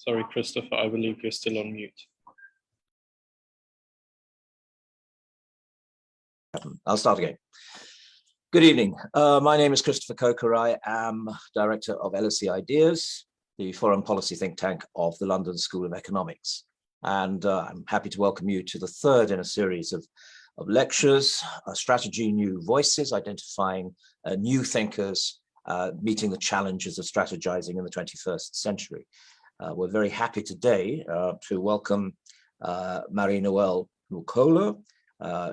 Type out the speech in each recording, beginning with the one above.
Sorry, Christopher, I believe you're still on mute. I'll start again. Good evening. My name is Christopher Coker. I am Director of LSE IDEAS, the foreign policy think tank of the London School of Economics. And I'm happy to welcome you to the third in a series of lectures, Strategy, New Voices, identifying new thinkers, meeting the challenges of strategizing in the 21st century. We're very happy today to welcome Marie-Noelle Nwokolo,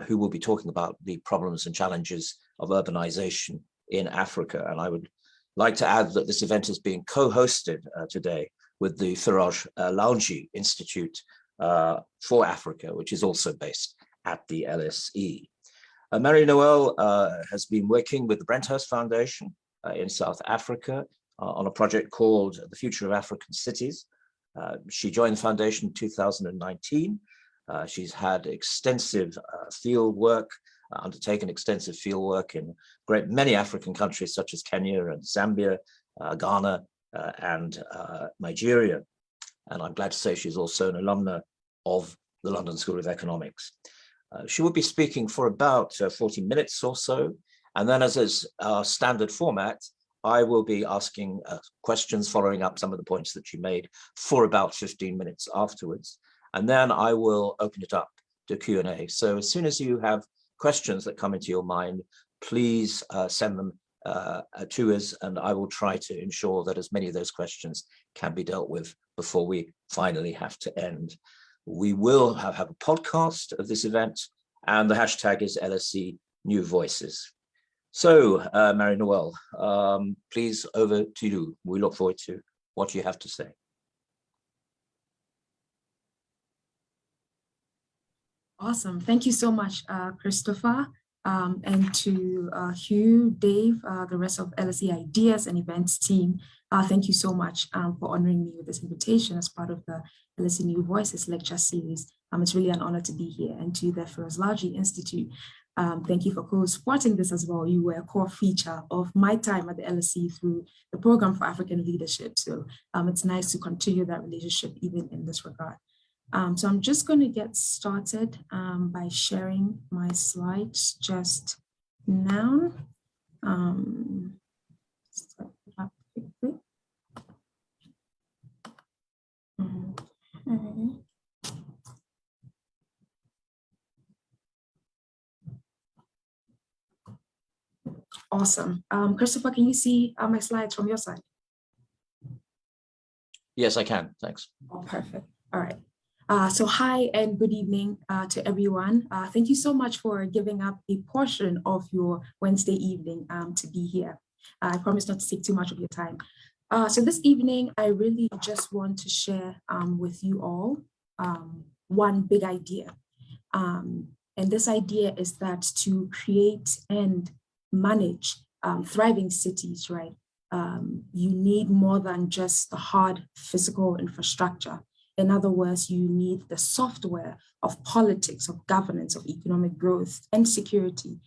who will be talking about the problems and challenges of urbanization in Africa. And I would like to add that this event is being co-hosted today with the Firoz Lalji Institute for Africa, which is also based at the LSE. Marie-Noelle has been working with the Brenthurst Foundation in South Africa on a project called The Future of African Cities. She joined the foundation in 2019. She's had extensive field work, undertaken extensive field work in many African countries such as Kenya and Zambia, Ghana, and Nigeria. And I'm glad to say she's also an alumna of the London School of Economics. She will be speaking for about 40 minutes or so. And then, as is our standard format, I will be asking questions following up some of the points that she made for about 15 minutes afterwards. And then I will open it up to Q&A. So as soon as you have questions that come into your mind, please send them to us, and I will try to ensure that as many of those questions can be dealt with before we finally have to end. We will have a podcast of this event, and the hashtag is LSE New Voices. So, Marie-Noelle, please over to you. We look forward to what you have to say. Awesome. Thank you so much, Christopher, and to Hugh, Dave, the rest of LSE IDEAS and events team. Thank you so much for honoring me with this invitation as part of the LSE New Voices lecture series. It's really an honor to be here. And to the Firoz Lalji Institute, thank you for co-supporting this as well. You were a core feature of my time at the LSE through the Program for African Leadership. So it's nice to continue that relationship even in this regard. So I'm just going to get started by sharing my slides just now. Okay. Awesome. Christopher, can you see my slides from your side? Yes, I can. Thanks. Oh, perfect. All right. So hi and good evening to everyone. Thank you so much for giving up a portion of your Wednesday evening to be here. I promise not to take too much of your time. So this evening, I really just want to share with you all one big idea. And this idea is that to create and manage thriving cities, right, you need more than just the hard physical infrastructure. In other words, you need the software of politics, of governance, of economic growth and security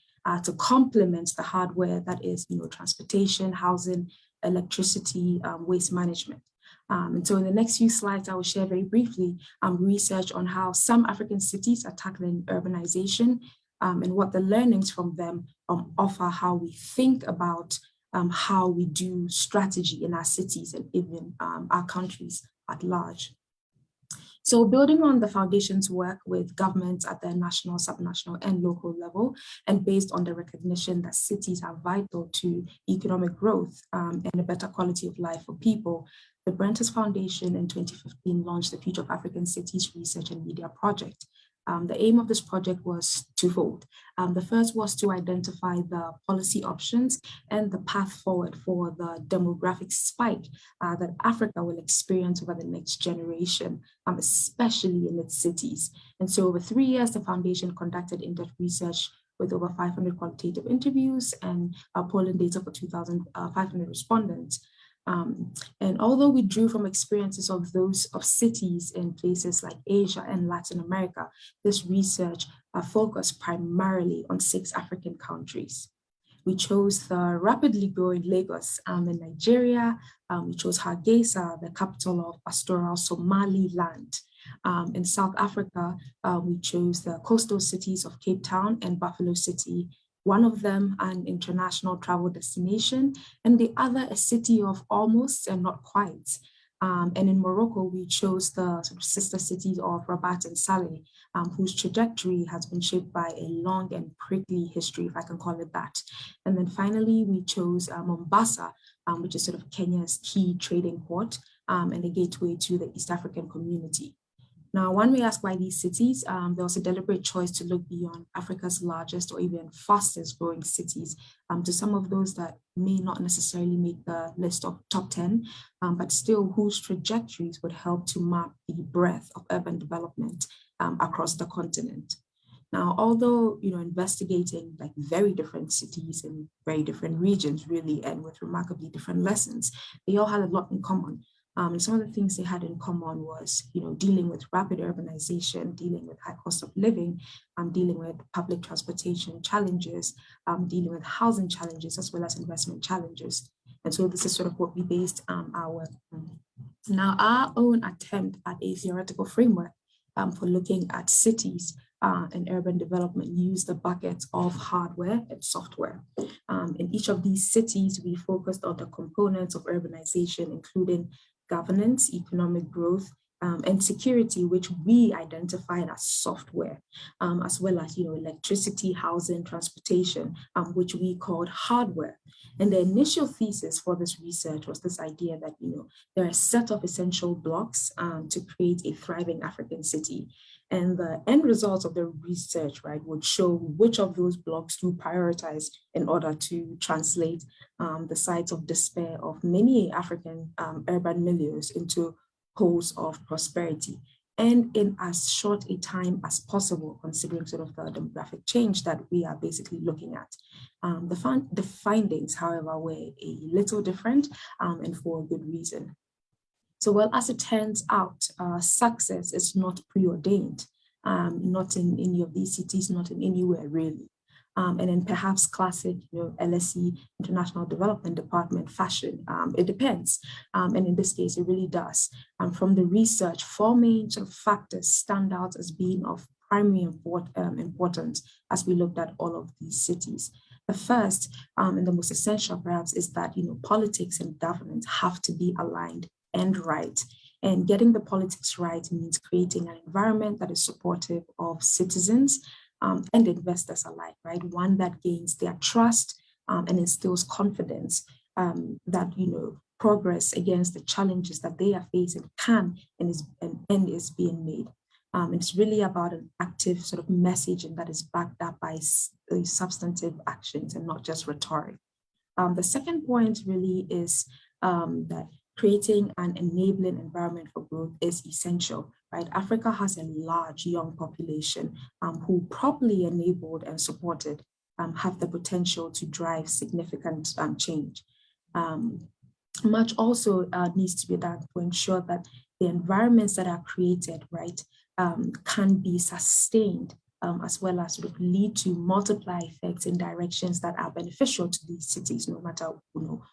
to complement the hardware that is, transportation, housing, electricity, waste management. And so in the next few slides, I will share very briefly research on how some African cities are tackling urbanization and what the learnings from them offer how we think about how we do strategy in our cities and even our countries at large. So building on the foundation's work with governments at the national, subnational, and local level, and based on the recognition that cities are vital to economic growth and a better quality of life for people, the Brenthurst Foundation in 2015 launched the Future of African Cities Research and Media Project. The aim of this project was twofold. The first was to identify the policy options and the path forward for the demographic spike that Africa will experience over the next generation, especially in its cities. And so over 3 years, the foundation conducted in-depth research with over 500 qualitative interviews and polling data for 2,500 respondents. And although we drew from experiences of those of cities in places like Asia and Latin America, this research focused primarily on 6 African countries. We chose the rapidly growing Lagos in Nigeria. We chose Hargeisa, the capital of pastoral Somaliland. In South Africa, we chose the coastal cities of Cape Town and Buffalo City, one of them an international travel destination, and the other a city of almost and not quite. And in Morocco, we chose the sort of sister cities of Rabat and Saleh, whose trajectory has been shaped by a long and prickly history, if I can call it that. And then finally, we chose Mombasa, which is sort of Kenya's key trading port and a gateway to the East African community. Now, one may ask why these cities. There was a deliberate choice to look beyond Africa's largest or even fastest growing cities to some of those that may not necessarily make the list of top 10, but still whose trajectories would help to map the breadth of urban development across the continent. Now, although, investigating like very different cities in very different regions really, and with remarkably different lessons, they all had a lot in common. And some of the things they had in common was, dealing with rapid urbanization, dealing with high cost of living, dealing with public transportation challenges, dealing with housing challenges, as well as investment challenges. And so this is sort of what we based our work on. Now, our own attempt at a theoretical framework for looking at cities and urban development used the buckets of hardware and software. In each of these cities, we focused on the components of urbanization, including governance, economic growth, and security, which we identified as software, as well as electricity, housing, transportation, which we called hardware. And the initial thesis for this research was this idea that there are a set of essential blocks to create a thriving African city. And the end results of the research, right, would show which of those blocks to prioritize in order to translate the sites of despair of many African urban milieux into poles of prosperity, and in as short a time as possible, considering sort of the demographic change that we are basically looking at. The findings, however, were a little different and for a good reason. So, well, as it turns out, success is not preordained, not in any of these cities, not in anywhere really. And in perhaps classic, LSE International Development Department fashion, it depends. And in this case, it really does. From the research, 4 main sort of factors stand out as being of primary importance as we looked at all of these cities. The first and the most essential perhaps is that politics and governance have to be aligned and right. And getting the politics right means creating an environment that is supportive of citizens and investors alike, right? One that gains their trust and instills confidence that, progress against the challenges that they are facing can and is being made. It's really about an active sort of messaging that is backed up by substantive actions and not just rhetoric. The second point really is that creating an enabling environment for growth is essential, right? Africa has a large young population who, properly enabled and supported, have the potential to drive significant change. Much also needs to be done to ensure that the environments that are created, right, can be sustained as well as sort of lead to multiply effects in directions that are beneficial to these cities, no matter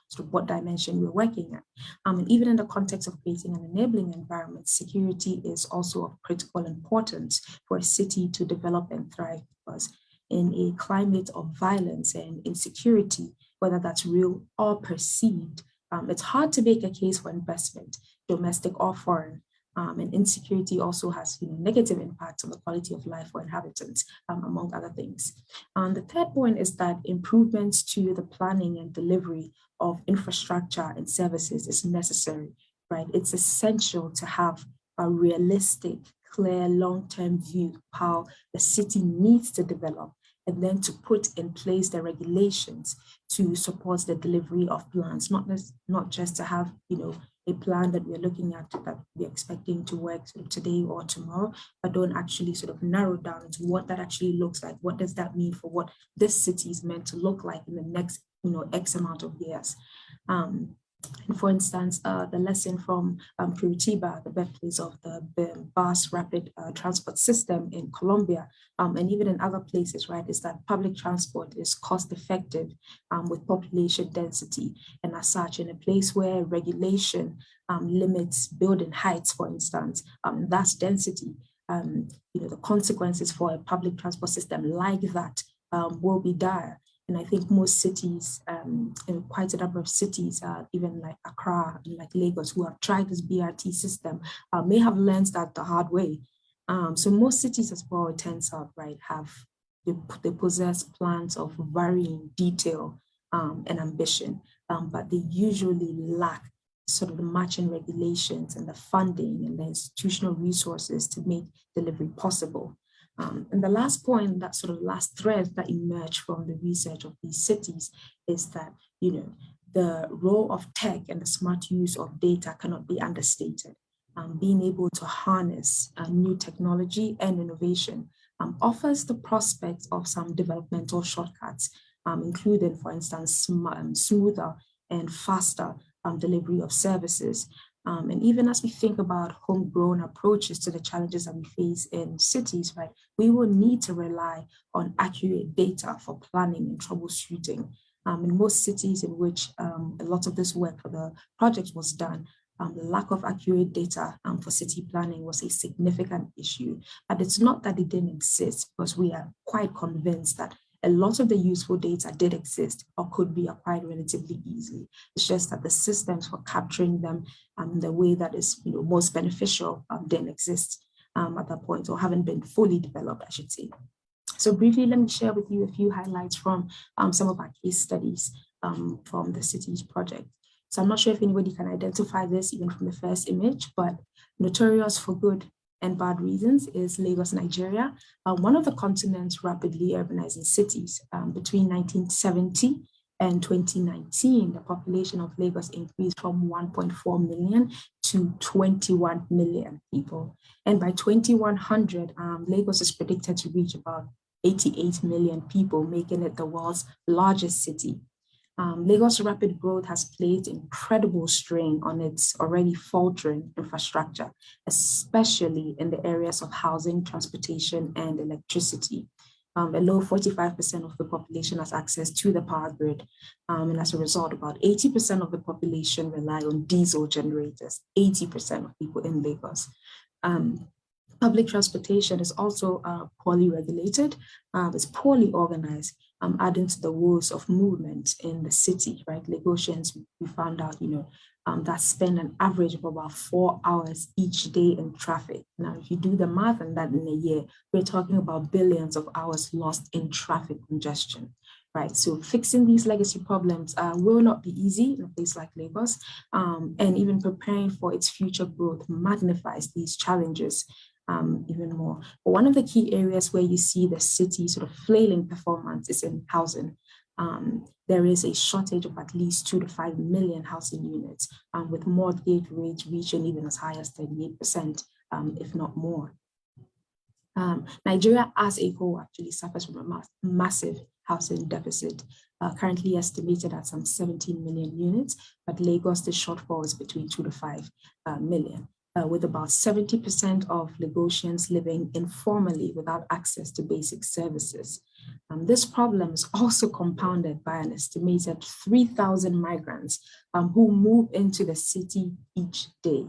sort of what dimension we're working at. And even in the context of creating an enabling environment, security is also of critical importance for a city to develop and thrive, because in a climate of violence and insecurity, whether that's real or perceived, it's hard to make a case for investment, domestic or foreign. And insecurity also has negative impacts on the quality of life for inhabitants, among other things. The third point is that improvements to the planning and delivery of infrastructure and services is necessary, right? It's essential to have a realistic, clear, long-term view of how the city needs to develop, and then to put in place the regulations to support the delivery of plans, not just to have a plan that we're looking at that we're expecting to work sort of today or tomorrow, but don't actually sort of narrow down into what that actually looks like. What does that mean for what this city is meant to look like in the next X amount of years? And for instance, the lesson from Curitiba, the birthplace of the bus rapid transport system in Colombia, and even in other places, right, is that public transport is cost effective with population density. And as such, in a place where regulation limits building heights, for instance, that's density, the consequences for a public transport system like that will be dire. And I think most cities, quite a number of cities, even like Accra and like Lagos, who have tried this BRT system, may have learned that the hard way. So most cities, as well, it turns out, right, they possess plans of varying detail and ambition, but they usually lack sort of the matching regulations and the funding and the institutional resources to make delivery possible. And the last point, that sort of last thread that emerged from the research of these cities is that, the role of tech and the smart use of data cannot be understated. Being able to harness new technology and innovation offers the prospect of some developmental shortcuts, including, for instance, smoother and faster delivery of services. And even as we think about homegrown approaches to the challenges that we face in cities, right, we will need to rely on accurate data for planning and troubleshooting. In most cities in which a lot of this work for the project was done, the lack of accurate data for city planning was a significant issue. And it's not that it didn't exist, because we are quite convinced that a lot of the useful data did exist or could be acquired relatively easily. It's just that the systems for capturing them in the way that is most beneficial didn't exist at that point, or haven't been fully developed, I should say. So briefly, let me share with you a few highlights from some of our case studies from the cities project. So I'm not sure if anybody can identify this even from the first image, but notorious for good and bad reasons is Lagos, Nigeria, one of the continent's rapidly urbanizing cities. Between 1970 and 2019, the population of Lagos increased from 1.4 million to 21 million people. And by 2100, Lagos is predicted to reach about 88 million people, making it the world's largest city. Lagos' rapid growth has placed incredible strain on its already faltering infrastructure, especially in the areas of housing, transportation, and electricity. Below 45% of the population has access to the power grid. And as a result, about 80% of the population rely on diesel generators, 80% of people in Lagos. Public transportation is also poorly regulated, it's poorly organized, adding to the woes of movement in the city, right? Lagosians, we found out, that spend an average of about 4 hours each day in traffic. Now, if you do the math on that in a year, we're talking about billions of hours lost in traffic congestion, right? So fixing these legacy problems will not be easy in a place like Lagos, and even preparing for its future growth magnifies these challenges even more. But one of the key areas where you see the city sort of flailing performance is in housing. There is a shortage of at least 2 to 5 million housing units, with mortgage rates reaching even as high as 38%, if not more. Nigeria as a whole actually suffers from a massive housing deficit, currently estimated at some 17 million units, but Lagos, the shortfall is between 2 to 5 million. With about 70% of Lagosians living informally without access to basic services. This problem is also compounded by an estimated 3,000 migrants who move into the city each day.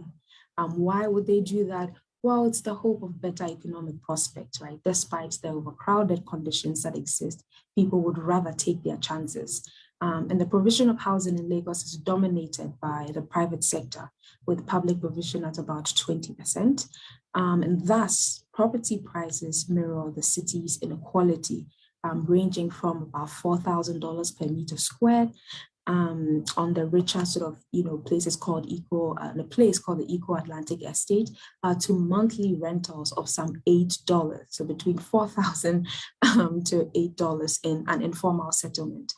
Why would they do that? Well, it's the hope of better economic prospects, right? Despite the overcrowded conditions that exist, people would rather take their chances. And the provision of housing in Lagos is dominated by the private sector, with public provision at about 20%. And thus, property prices mirror the city's inequality, ranging from about $4,000 per meter squared on the richer sort of, places called the place called the Eco-Atlantic Estate, to monthly rentals of some $8, so between $4,000 to $8 in an informal settlement.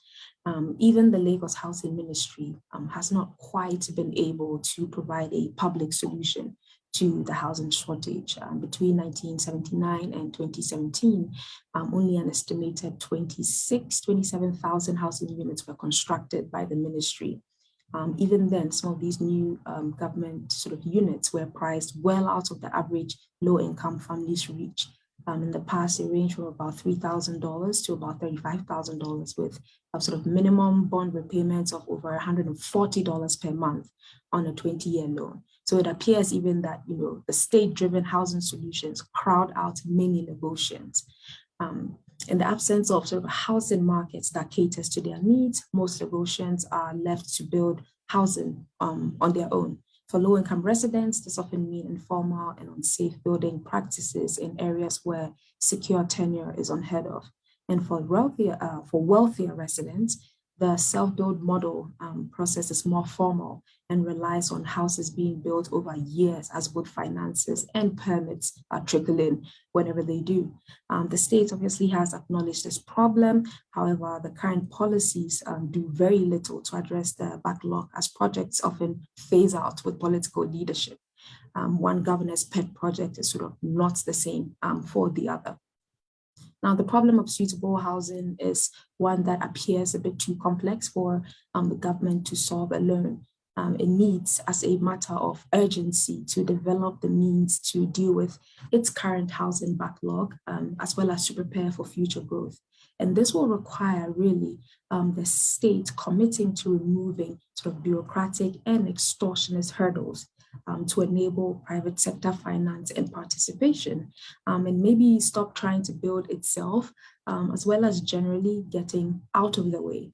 Even the Lagos Housing Ministry has not quite been able to provide a public solution to the housing shortage. Between 1979 and 2017, only an estimated 27,000 housing units were constructed by the ministry. Even then, some of these new government sort of units were priced well out of the average low-income families' reach. In the past, they range from about $3,000 to about $35,000 with a sort of minimum bond repayments of over $140 per month on a 20-year loan. So it appears even that, the state-driven housing solutions crowd out many negotiants. In the absence of sort of housing markets that caters to their needs, most negotiants are left to build housing on their own. For low-income residents, this often means informal and unsafe building practices in areas where secure tenure is unheard of. And for wealthier residents, the self-build model process is more formal and relies on houses being built over years as both finances and permits trickle in whenever they do. The state obviously has acknowledged this problem. However, the current policies do very little to address the backlog as projects often phase out with political leadership. One governor's pet project is sort of not the same for the other. Now, the problem of suitable housing is one that appears a bit too complex for the government to solve alone. It needs, as a matter of urgency, to develop the means to deal with its current housing backlog, as well as to prepare for future growth. And this will require really the state committing to removing sort of bureaucratic and extortionist hurdles to enable private sector finance and participation, and maybe stop trying to build itself, as well as generally getting out of the way.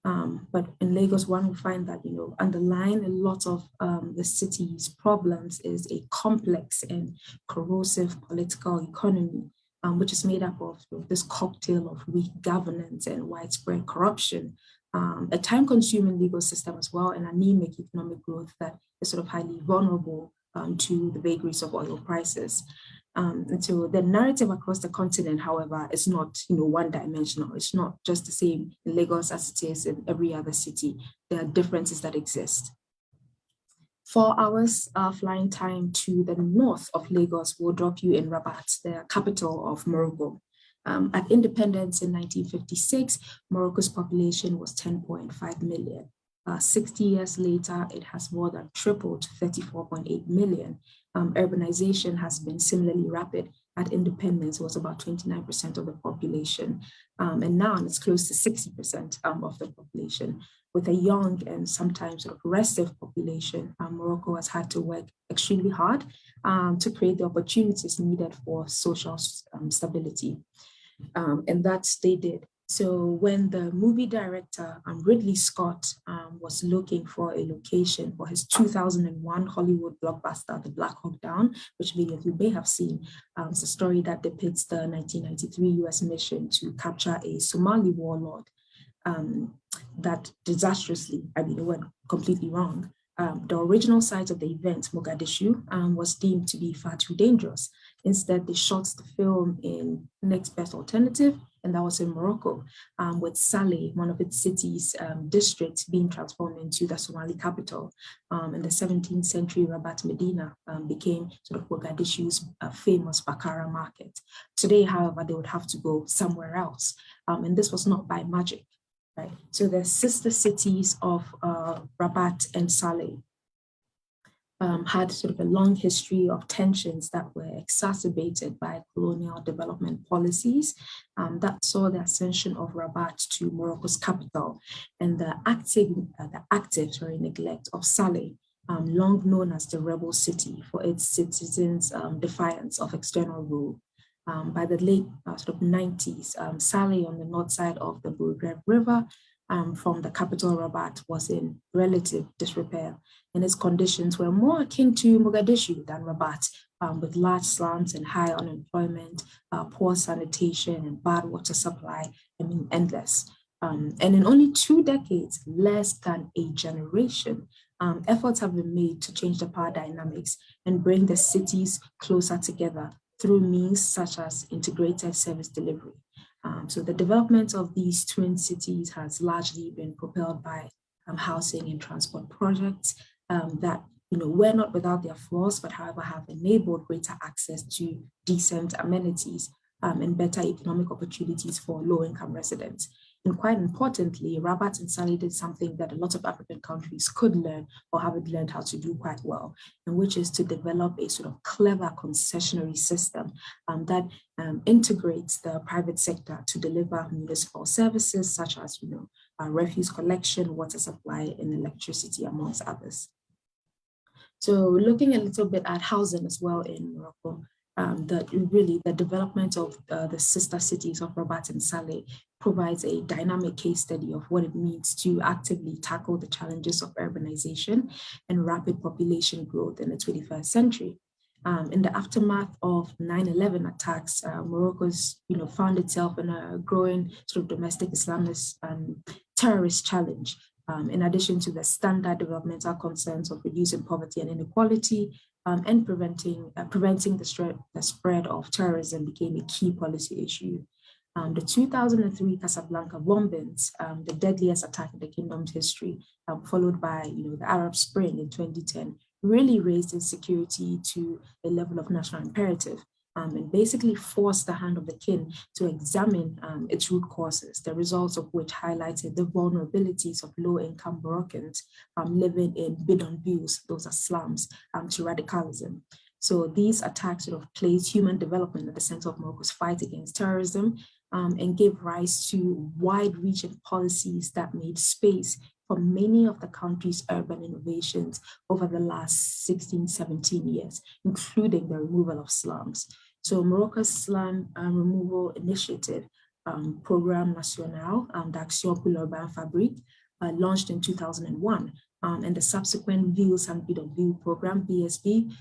But in Lagos, one will find that, underlying a lot of the city's problems is a complex and corrosive political economy, which is made up of this cocktail of weak governance and widespread corruption, a time-consuming legal system as well, and anemic economic growth that is sort of highly vulnerable to the vagaries of oil prices. And so the narrative across the continent, however, is not one-dimensional. It's not just the same in Lagos as it is in every other city. There are differences that exist. 4 hours flying time to the north of Lagos will drop you in Rabat, the capital of Morocco. At independence in 1956, Morocco's population was 10.5 million. 60 years later, it has more than tripled to 34.8 million. Urbanization has been similarly rapid. At independence, it was about 29% of the population. And now it's close to 60% of the population. With a young and sometimes sort of restive population, Morocco has had to work extremely hard to create the opportunities needed for social stability. And that they did. So when the movie director Ridley Scott was looking for a location for his 2001 Hollywood blockbuster, The Black Hawk Down, which many of you may have seen, it's a story that depicts the 1993 US mission to capture a Somali warlord that disastrously, it went completely wrong. The original site of the event, Mogadishu, was deemed to be far too dangerous. Instead, they shot the film in next best alternative, and that was in Morocco, with Saleh, one of its cities, districts, being transformed into the Somali capital. In the 17th century, Rabat Medina became sort of Mogadishu's famous Bakara market. Today, however, they would have to go somewhere else, and this was not by magic. Right. So the sister cities of Rabat and Saleh had sort of a long history of tensions that were exacerbated by colonial development policies that saw the ascension of Rabat to Morocco's capital and the active neglect of Saleh, long known as the rebel city for its citizens' defiance of external rule. By the late sort of 90s, Saleh on the north side of the Bourguiba River from the capital Rabat was in relative disrepair, and its conditions were more akin to Mogadishu than Rabat, with large slums and high unemployment, poor sanitation and bad water supply, endless. And in only 2 decades, less than a generation, efforts have been made to change the power dynamics and bring the cities closer together through means such as integrated service delivery. So the development of these twin cities has largely been propelled by housing and transport projects that were not without their flaws, but however have enabled greater access to decent amenities and better economic opportunities for low-income residents. And quite importantly, Rabat and Saleh did something that a lot of African countries could learn or haven't learned how to do quite well, and which is to develop a sort of clever concessionary system that integrates the private sector to deliver municipal services such as, refuse collection, water supply, and electricity, amongst others. So looking a little bit at housing as well in Morocco, the development of the sister cities of Rabat and Saleh provides a dynamic case study of what it means to actively tackle the challenges of urbanization and rapid population growth in the 21st century. In the aftermath of 9/11 attacks, Morocco's found itself in a growing sort of domestic Islamist terrorist challenge. In addition to the standard developmental concerns of reducing poverty and inequality, and preventing the spread of terrorism became a key policy issue. The 2003 Casablanca bombings, the deadliest attack in the kingdom's history, followed by the Arab Spring in 2010, really raised insecurity to a level of national imperative. And basically forced the hand of the king to examine its root causes, the results of which highlighted the vulnerabilities of low-income Moroccans living in bidonvilles, those are slums, to radicalism. So these attacks sort of placed human development at the center of Morocco's fight against terrorism and gave rise to wide-reaching policies that made space for many of the country's urban innovations over the last 16, 17 years, including the removal of slums. So Morocco's slum removal initiative, Programme National d'Action pour l'Urban Fabrique, launched in 2001, and the subsequent Villes and Bidonville program, BSB,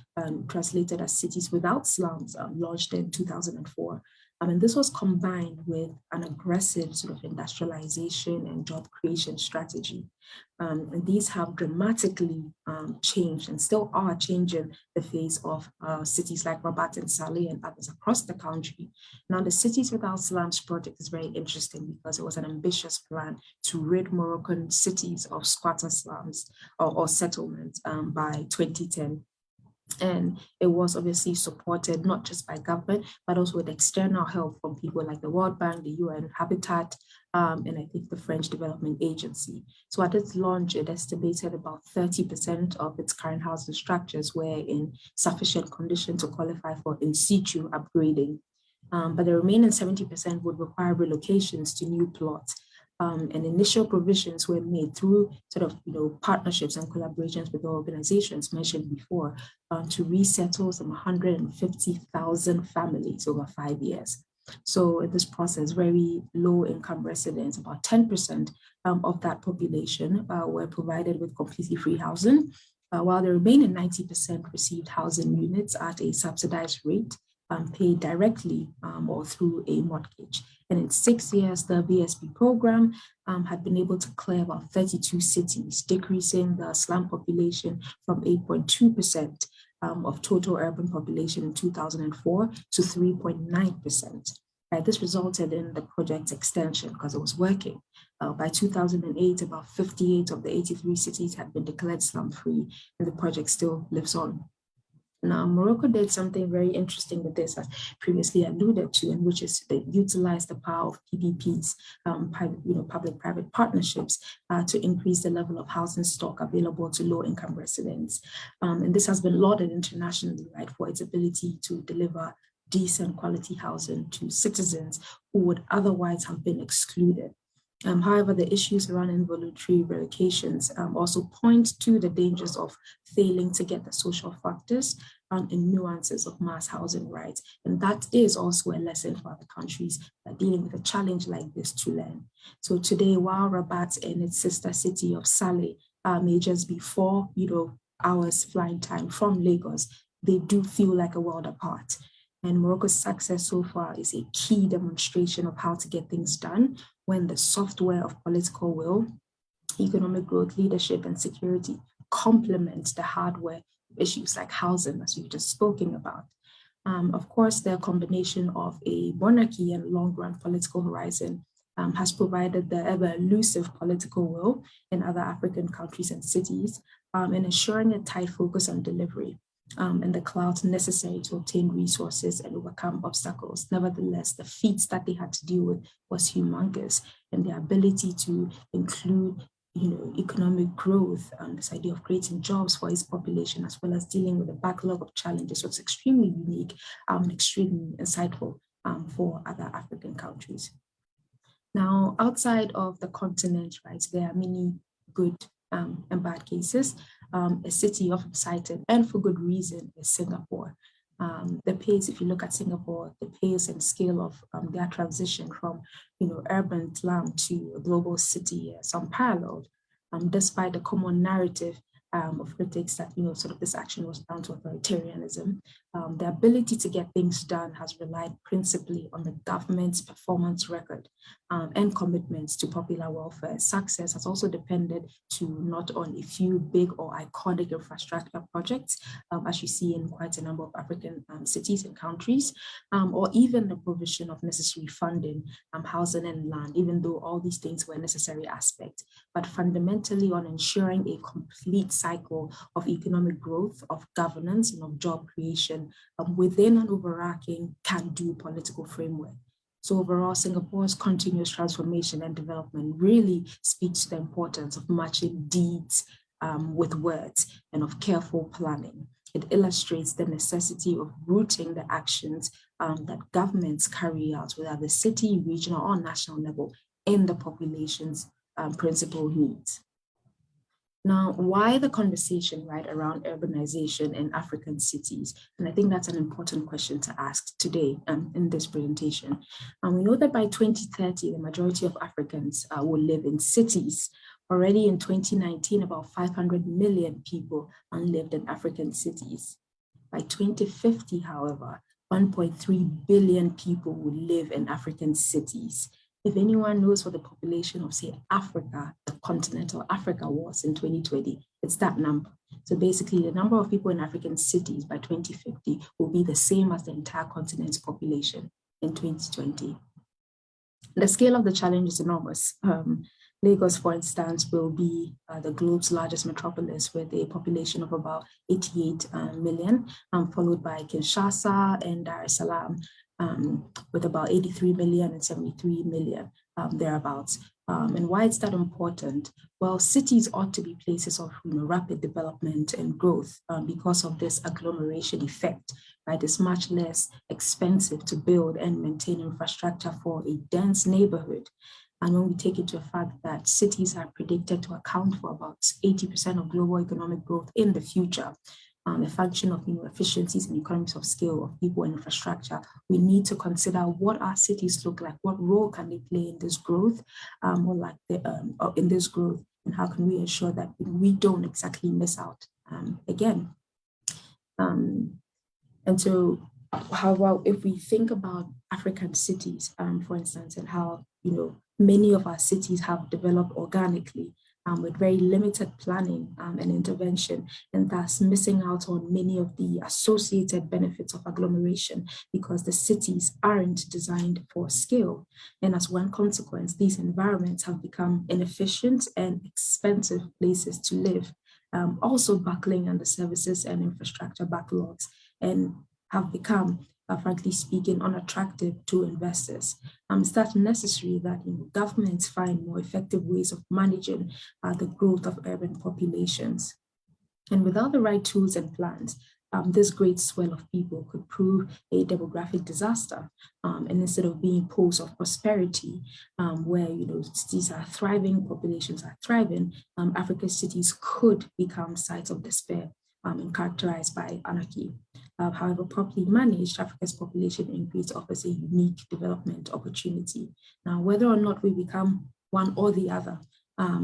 translated as Cities Without Slums, launched in 2004. And this was combined with an aggressive sort of industrialization and job creation strategy. And these have dramatically changed and still are changing the face of cities like Rabat and Saleh and others across the country. Now, the Cities Without Slums project is very interesting because it was an ambitious plan to rid Moroccan cities of squatter slums or settlements by 2010. And it was obviously supported not just by government, but also with external help from people like the World Bank, the UN Habitat, and I think the French Development Agency. So at its launch, it estimated about 30% of its current housing structures were in sufficient condition to qualify for in situ upgrading. But the remaining 70% would require relocations to new plots. And initial provisions were made through sort of partnerships and collaborations with the organizations mentioned before to resettle some 150,000 families over 5 years. So in this process, very low income residents, about 10% of that population were provided with completely free housing, while the remaining 90% received housing units at a subsidized rate, paid directly or through a mortgage. And in 6 years, the VSP program had been able to clear about 32 cities, decreasing the slum population from 8.2% of total urban population in 2004 to 3.9%. Right, this resulted in the project's extension because it was working. By 2008, about 58 of the 83 cities had been declared slum-free, and the project still lives on. Now, Morocco did something very interesting with this, as previously alluded to, and which is they utilized the power of PPPs, public-private partnerships, to increase the level of housing stock available to low-income residents. And this has been lauded internationally, right, for its ability to deliver decent quality housing to citizens who would otherwise have been excluded. However, the issues around involuntary relocations also point to the dangers of failing to get the social factors and nuances of mass housing rights. And that is also a lesson for other countries dealing with a challenge like this to learn. So today, while Rabat and its sister city of Saleh may just be 4 hours flying time from Lagos, they do feel like a world apart. And Morocco's success so far is a key demonstration of how to get things done when the software of political will, economic growth, leadership, and security complements the hardware issues like housing, as we've just spoken about. Of course, the combination of a monarchy and long-run political horizon has provided the ever-elusive political will in other African countries and cities, and ensuring a tight focus on delivery. And the clout necessary to obtain resources and overcome obstacles. Nevertheless, the feats that they had to deal with was humongous. and their ability to include economic growth and this idea of creating jobs for its population, as well as dealing with a backlog of challenges, was extremely unique and extremely insightful for other African countries. Now, outside of the continent, right, there are many good and bad cases. A city often cited, and for good reason, is Singapore. The pace, if you look at Singapore, the pace and scale of their transition from, urban slum to a global city is unparalleled, despite the common narrative of critics that, sort of this action was down to authoritarianism. The ability to get things done has relied principally on the government's performance record and commitments to popular welfare. Success has also depended to not on a few big or iconic infrastructure projects, as you see in quite a number of African cities and countries, or even the provision of necessary funding, housing and land, even though all these things were necessary aspects, but fundamentally on ensuring a complete cycle of economic growth, of governance, and of job creation within an overarching can-do political framework. So overall, Singapore's continuous transformation and development really speaks to the importance of matching deeds with words and of careful planning. It illustrates the necessity of rooting the actions that governments carry out, whether at the city, regional, or national level, in the population's principal needs. Now, why the conversation, right, around urbanization in African cities? And I think that's an important question to ask today in this presentation. And we know that by 2030, the majority of Africans will live in cities. Already in 2019, about 500 million people lived in African cities. By 2050, however, 1.3 billion people will live in African cities. If anyone knows what the population of, say, Africa, the continental Africa was in 2020, it's that number. So basically, the number of people in African cities by 2050 will be the same as the entire continent's population in 2020. The scale of the challenge is enormous. Lagos, for instance, will be the globe's largest metropolis with a population of about 88 million, followed by Kinshasa and Dar es Salaam, with about 83 million and 73 million thereabouts. And why is that important? Well, cities ought to be places of rapid development and growth because of this agglomeration effect, right? It's much less expensive to build and maintain infrastructure for a dense neighborhood. And when we take into effect that cities are predicted to account for about 80% of global economic growth in the future, a function of efficiencies and economies of scale of people and infrastructure, we need to consider what our cities look like, what role can they play in this growth, in this growth, and how can we ensure that we don't exactly miss out again. And so, how about if we think about African cities, for instance, and how many of our cities have developed organically, with very limited planning and intervention, and thus missing out on many of the associated benefits of agglomeration because the cities aren't designed for scale. And as one consequence, these environments have become inefficient and expensive places to live, also buckling under services and infrastructure backlogs, and have become, frankly speaking, unattractive to investors. It's that necessary that governments find more effective ways of managing the growth of urban populations. And without the right tools and plans, this great swell of people could prove a demographic disaster. And instead of being poles of prosperity, where cities are thriving, populations are thriving, Africa's cities could become sites of despair and characterized by anarchy. However, properly managed, Africa's population increase offers a unique development opportunity. Now, whether or not we become one or the other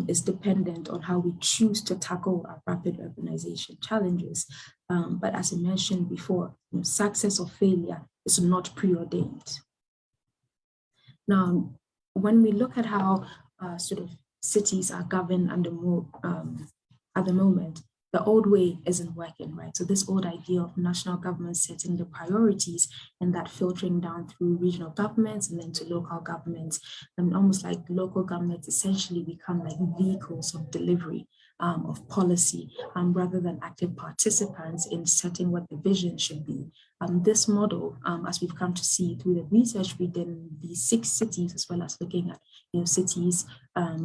is dependent on how we choose to tackle our rapid urbanization challenges. But as I mentioned before, success or failure is not preordained. Now, when we look at how sort of cities are governed at the moment, the old way isn't working, right? So this old idea of national government setting the priorities and that filtering down through regional governments and then to local governments, and almost like local governments essentially become like vehicles of delivery of policy rather than active participants in setting what the vision should be. This model, as we've come to see through the research we did in these 6 cities, as well as looking at cities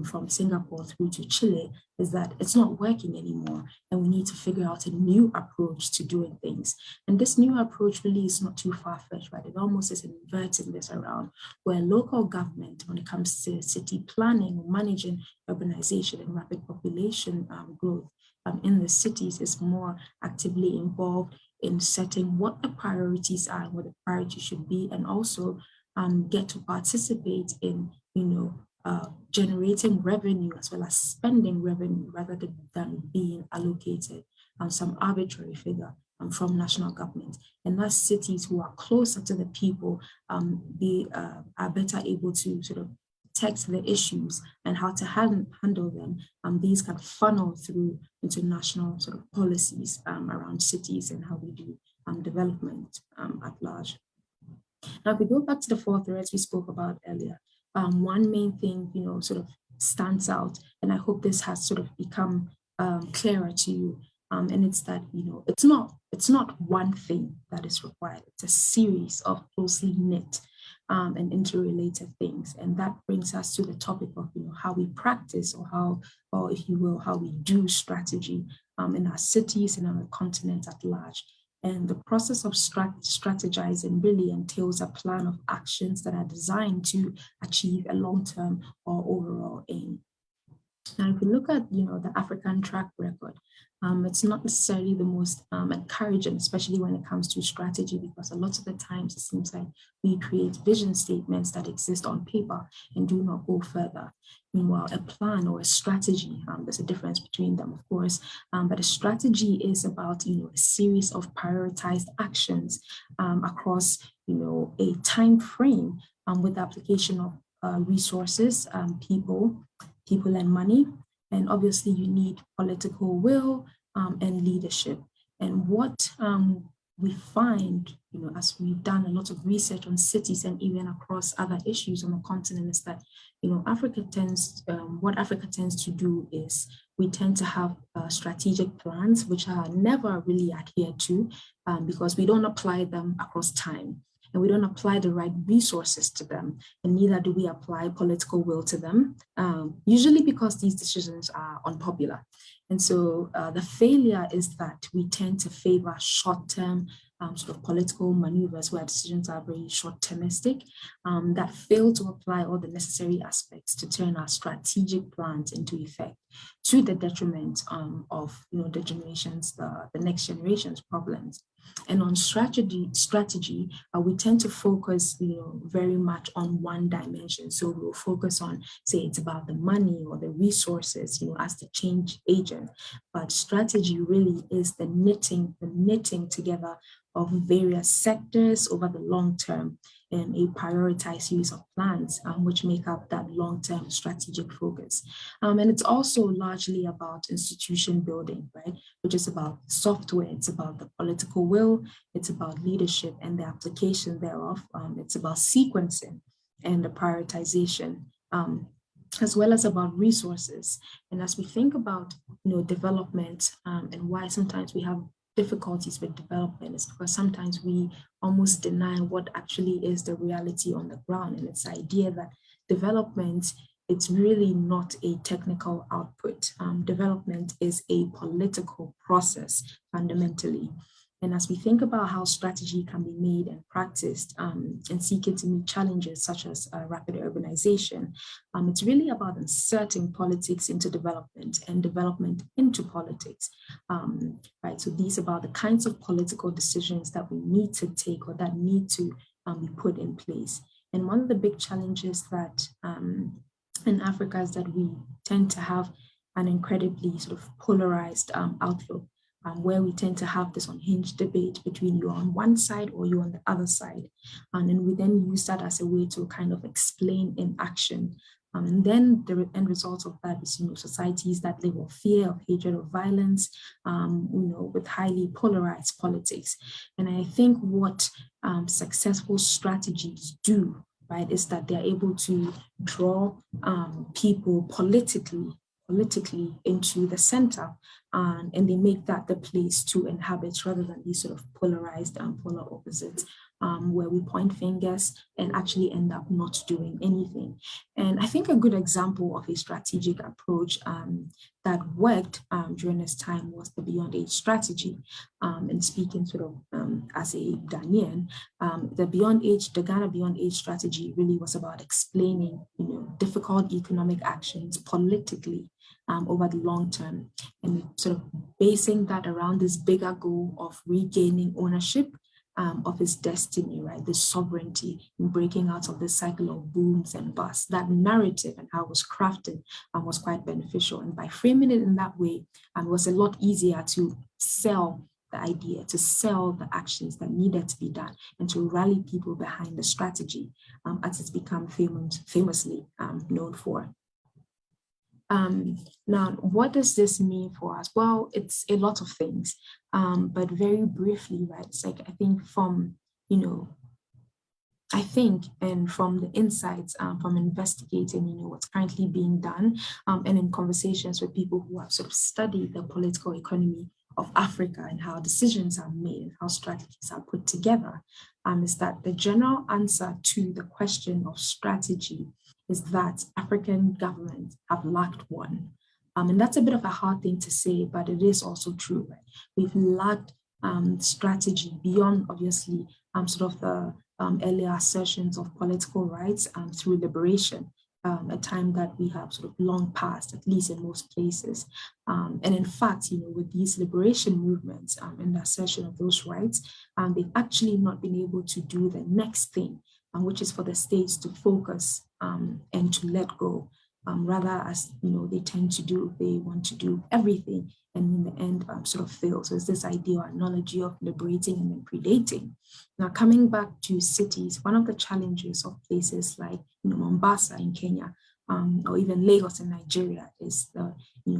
from Singapore through to Chile, is that it's not working anymore, and we need to figure out a new approach to doing things. And this new approach really is not too far-fetched, right? It almost is inverting this around, where local government, when it comes to city planning or managing urbanization and rapid population growth in the cities, is more actively involved in setting what the priorities are, what the priorities should be, and also get to participate in, generating revenue as well as spending revenue, rather than being allocated some arbitrary figure from national government. And as cities who are closer to the people, they are better able to sort of detect the issues and how to handle them. These can funnel through into national sort of policies around cities and how we do development at large. Now, if we go back to the four threads we spoke about earlier, one main thing, sort of stands out, and I hope this has sort of become clearer to you, and it's that, it's not one thing that is required. It's a series of closely knit and interrelated things, and that brings us to the topic of, how we practice, or if you will, how we do strategy in our cities and on the continent at large. And the process of strategizing really entails a plan of actions that are designed to achieve a long-term or overall aim. Now, if we look at, the African track record, it's not necessarily the most encouraging, especially when it comes to strategy, because a lot of the times it seems like we create vision statements that exist on paper and do not go further. Meanwhile, a plan or a strategy, there's a difference between them, of course, but a strategy is about, a series of prioritized actions across, a time frame with the application of resources, people and money. And obviously you need political will and leadership. And what we find, as we've done a lot of research on cities and even across other issues on the continent, is that, what Africa tends to do is we tend to have strategic plans, which are never really adhered to because we don't apply them across time. And we don't apply the right resources to them, and neither do we apply political will to them, usually because these decisions are unpopular. And so the failure is that we tend to favor short-term sort of political maneuvers where decisions are very short-termistic that fail to apply all the necessary aspects to turn our strategic plans into effect, to the detriment of the next generation's problems. And on strategy, we tend to focus, very much on one dimension. So we'll focus on, say, it's about the money or the resources, as the change agent. But strategy really is the knitting together of various sectors over the long term, and a prioritized series of plans which make up that long-term strategic focus. And it's also largely about institution building, right? Which is about software, it's about the political will, it's about leadership and the application thereof. It's about sequencing and the prioritization, as well as about resources. And as we think about, development and why sometimes we have difficulties with development, is because sometimes we almost deny what actually is the reality on the ground. And it's the idea that development, it's really not a technical output. Development is a political process fundamentally. And as we think about how strategy can be made and practiced and seeking to meet challenges such as rapid urbanization, it's really about inserting politics into development and development into politics, right? So these are about the kinds of political decisions that we need to take or that need to be put in place. And one of the big challenges that in Africa is that we tend to have an incredibly sort of polarized outlook, where we tend to have this unhinged debate between you on one side or you on the other side. And we then use that as a way to kind of explain in action. And then the end result of that is, societies that live of fear, of hatred, of violence, with highly polarized politics. And I think what successful strategies do, right, is that they're able to draw people politically into the center, and they make that the place to inhabit rather than these sort of polarized and polar opposites where we point fingers and actually end up not doing anything. And I think a good example of a strategic approach that worked during this time was the Beyond Age strategy. And speaking sort of as a Ghanaian, the Ghana Beyond Age strategy really was about explaining, difficult economic actions politically over the long term, and sort of basing that around this bigger goal of regaining ownership of his destiny, right? This sovereignty, and breaking out of this cycle of booms and busts. That narrative and how it was crafted was quite beneficial. And by framing it in that way, it was a lot easier to sell the idea, to sell the actions that needed to be done, and to rally people behind the strategy, as it's become famously known for. Now, what does this mean for us? Well, it's a lot of things, but very briefly, right? It's like, I think from, and from the insights from investigating, what's currently being done, and in conversations with people who have sort of studied the political economy of Africa and how decisions are made and how strategies are put together, is that the general answer to the question of strategy is that African governments have lacked one. And that's a bit of a hard thing to say, but it is also true, right? We've lacked strategy beyond, obviously, sort of the earlier assertions of political rights through liberation, a time that we have sort of long passed, at least in most places. And in fact, with these liberation movements and the assertion of those rights, they've actually not been able to do the next thing, which is for the states to focus and to let go. Rather, as they tend to do, they want to do everything, and in the end sort of fail. So it's this idea or analogy of liberating and then predating. Now, coming back to cities, one of the challenges of places like Mombasa in Kenya, or even Lagos in Nigeria, is the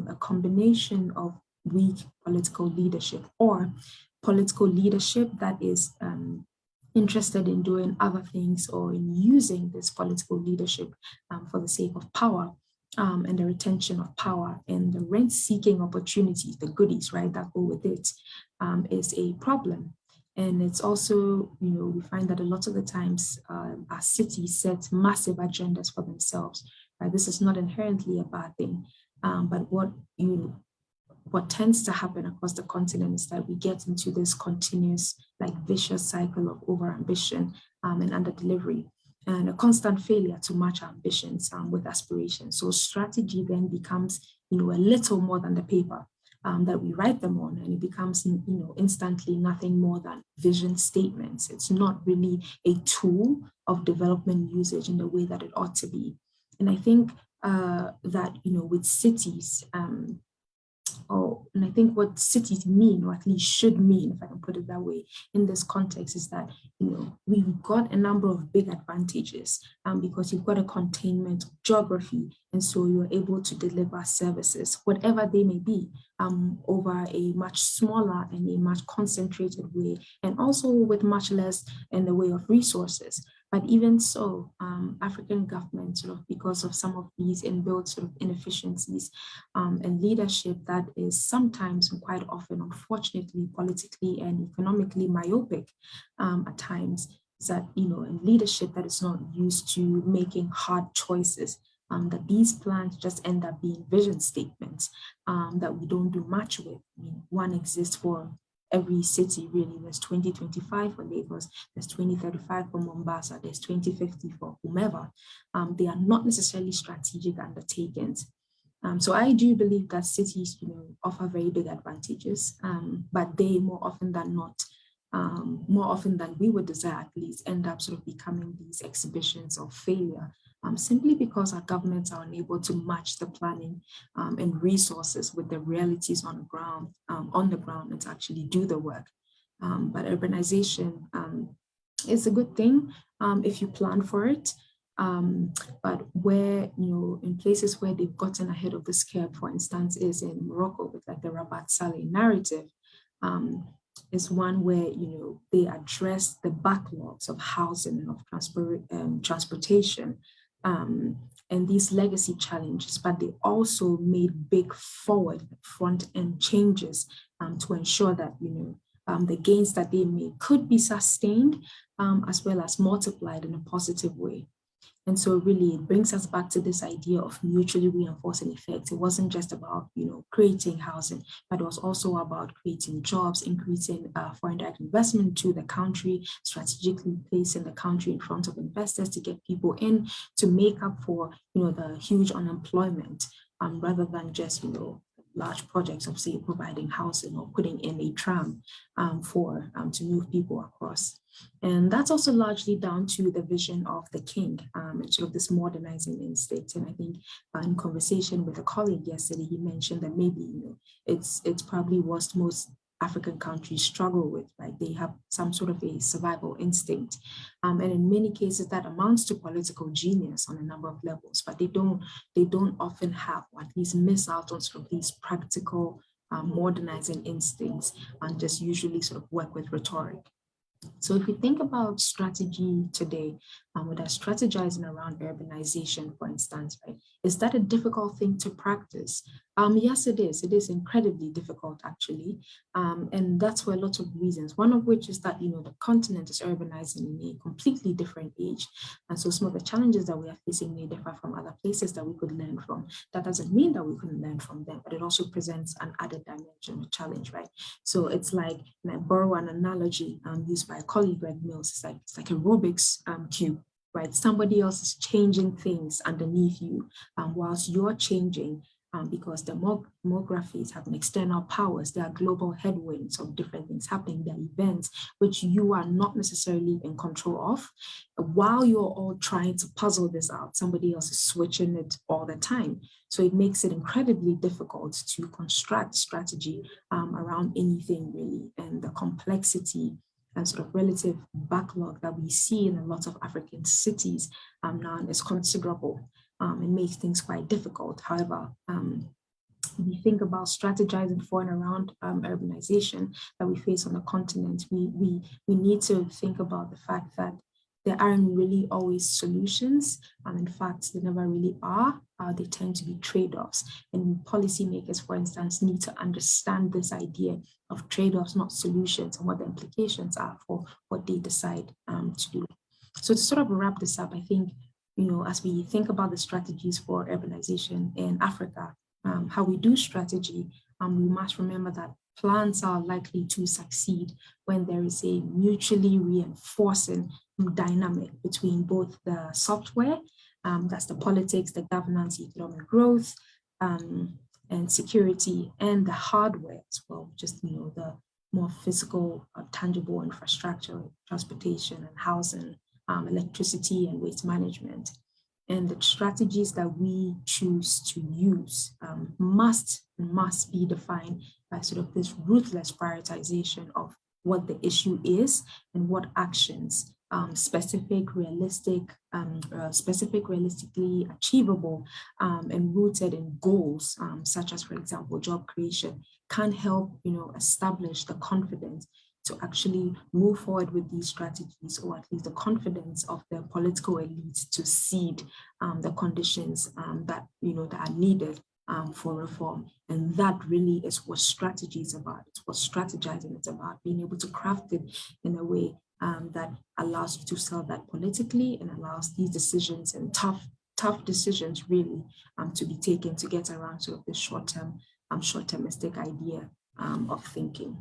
a combination of weak political leadership, or political leadership that is interested in doing other things, or in using this political leadership for the sake of power, and the retention of power, and the rent-seeking opportunities, the goodies, right, that go with it, is a problem. And it's also, we find that a lot of the times our cities set massive agendas for themselves, right? This is not inherently a bad thing, but what tends to happen across the continent is that we get into this continuous, vicious cycle of overambition and under-delivery, and a constant failure to match ambitions with aspirations. So strategy then becomes, a little more than the paper that we write them on, and it becomes, instantly nothing more than vision statements. It's not really a tool of development usage in the way that it ought to be. And I think that, with cities, and I think what cities mean, or at least should mean, if I can put it that way, in this context, is that, we've got a number of big advantages because you've got a containment of geography, and so you're able to deliver services, whatever they may be, over a much smaller and a much concentrated way, and also with much less in the way of resources. But even so, African governments, because of some of these inbuilt inefficiencies and leadership that is sometimes and quite often, unfortunately, politically and economically myopic at times, is that, and leadership that is not used to making hard choices, that these plans just end up being vision statements that we don't do much with. I mean, one exists for every city, really. There's 2025 for Lagos, there's 2035 for Mombasa, there's 2050 for whomever. They are not necessarily strategic undertakings. So I do believe that cities, offer very big advantages, but they more often than not, more often than we would desire at least, end up becoming these exhibitions of failure, simply because our governments are unable to match the planning and resources with the realities on the ground, and to actually do the work. But urbanization is a good thing if you plan for it. But where, in places where they've gotten ahead of this curve, for instance, is in Morocco with the Rabat Saleh narrative, is one where, they address the backlogs of housing and of transportation, and these legacy challenges, but they also made big forward front end changes to ensure that, the gains that they make could be sustained as well as multiplied in a positive way. And so really it brings us back to this idea of mutually reinforcing effects. It wasn't just about, creating housing, but it was also about creating jobs, increasing foreign direct investment to the country, strategically placing the country in front of investors to get people in to make up for, the huge unemployment, rather than just, large projects of, say, providing housing or putting in a tram to move people across. And that's also largely down to the vision of the king and sort of this modernizing instinct. And I think in conversation with a colleague yesterday, he mentioned that maybe, it's probably what most African countries struggle with, right? They have some sort of a survival instinct. And in many cases that amounts to political genius on a number of levels, but they don't often have, or at least miss out on sort of these practical modernizing instincts and just usually sort of work with rhetoric. So if we think about strategy today, with our strategizing around urbanization, for instance, right, is that a difficult thing to practice? Yes, it is. It is incredibly difficult, actually. And that's for a lot of reasons, one of which is that, the continent is urbanizing in a completely different age. And so some of the challenges that we are facing may differ from other places that we could learn from. That doesn't mean that we couldn't learn from them, but it also presents an added dimension of challenge, right? So it's like, and I borrow an analogy used by a colleague, Greg Mills, it's like a Rubik's cube, right? Somebody else is changing things underneath you whilst you're changing, because demographies have external powers. There are global headwinds of different things happening. There are events which you are not necessarily in control of. While you're all trying to puzzle this out, somebody else is switching it all the time. So it makes it incredibly difficult to construct strategy around anything really, and the complexity and sort of relative backlog that we see in a lot of African cities now is considerable. It makes things quite difficult. However, we think about strategizing for and around urbanization that we face on the continent. We need to think about the fact that there aren't really always solutions. In fact, they never really are. They tend to be trade-offs. And policymakers, for instance, need to understand this idea of trade-offs, not solutions, and what the implications are for what they decide to do. So to sort of wrap this up, I think, as we think about the strategies for urbanization in Africa, how we do strategy, we must remember that plans are likely to succeed when there is a mutually reinforcing dynamic between both the software, that's the politics, the governance, economic growth, and security, and the hardware as well, just the more physical, tangible infrastructure, transportation and housing, electricity and waste management. And the strategies that we choose to use must be defined by sort of this ruthless prioritization of what the issue is and what actions, specific, realistically achievable, and rooted in goals, such as, for example, job creation, can help establish the confidence to actually move forward with these strategies, or at least the confidence of the political elite to seed the conditions that are needed for reform. And that really is what strategy is about. It's what strategizing is about, being able to craft it in a way that allows you to sell that politically and allows these decisions and tough decisions really to be taken to get around sort of the short-termistic idea of thinking.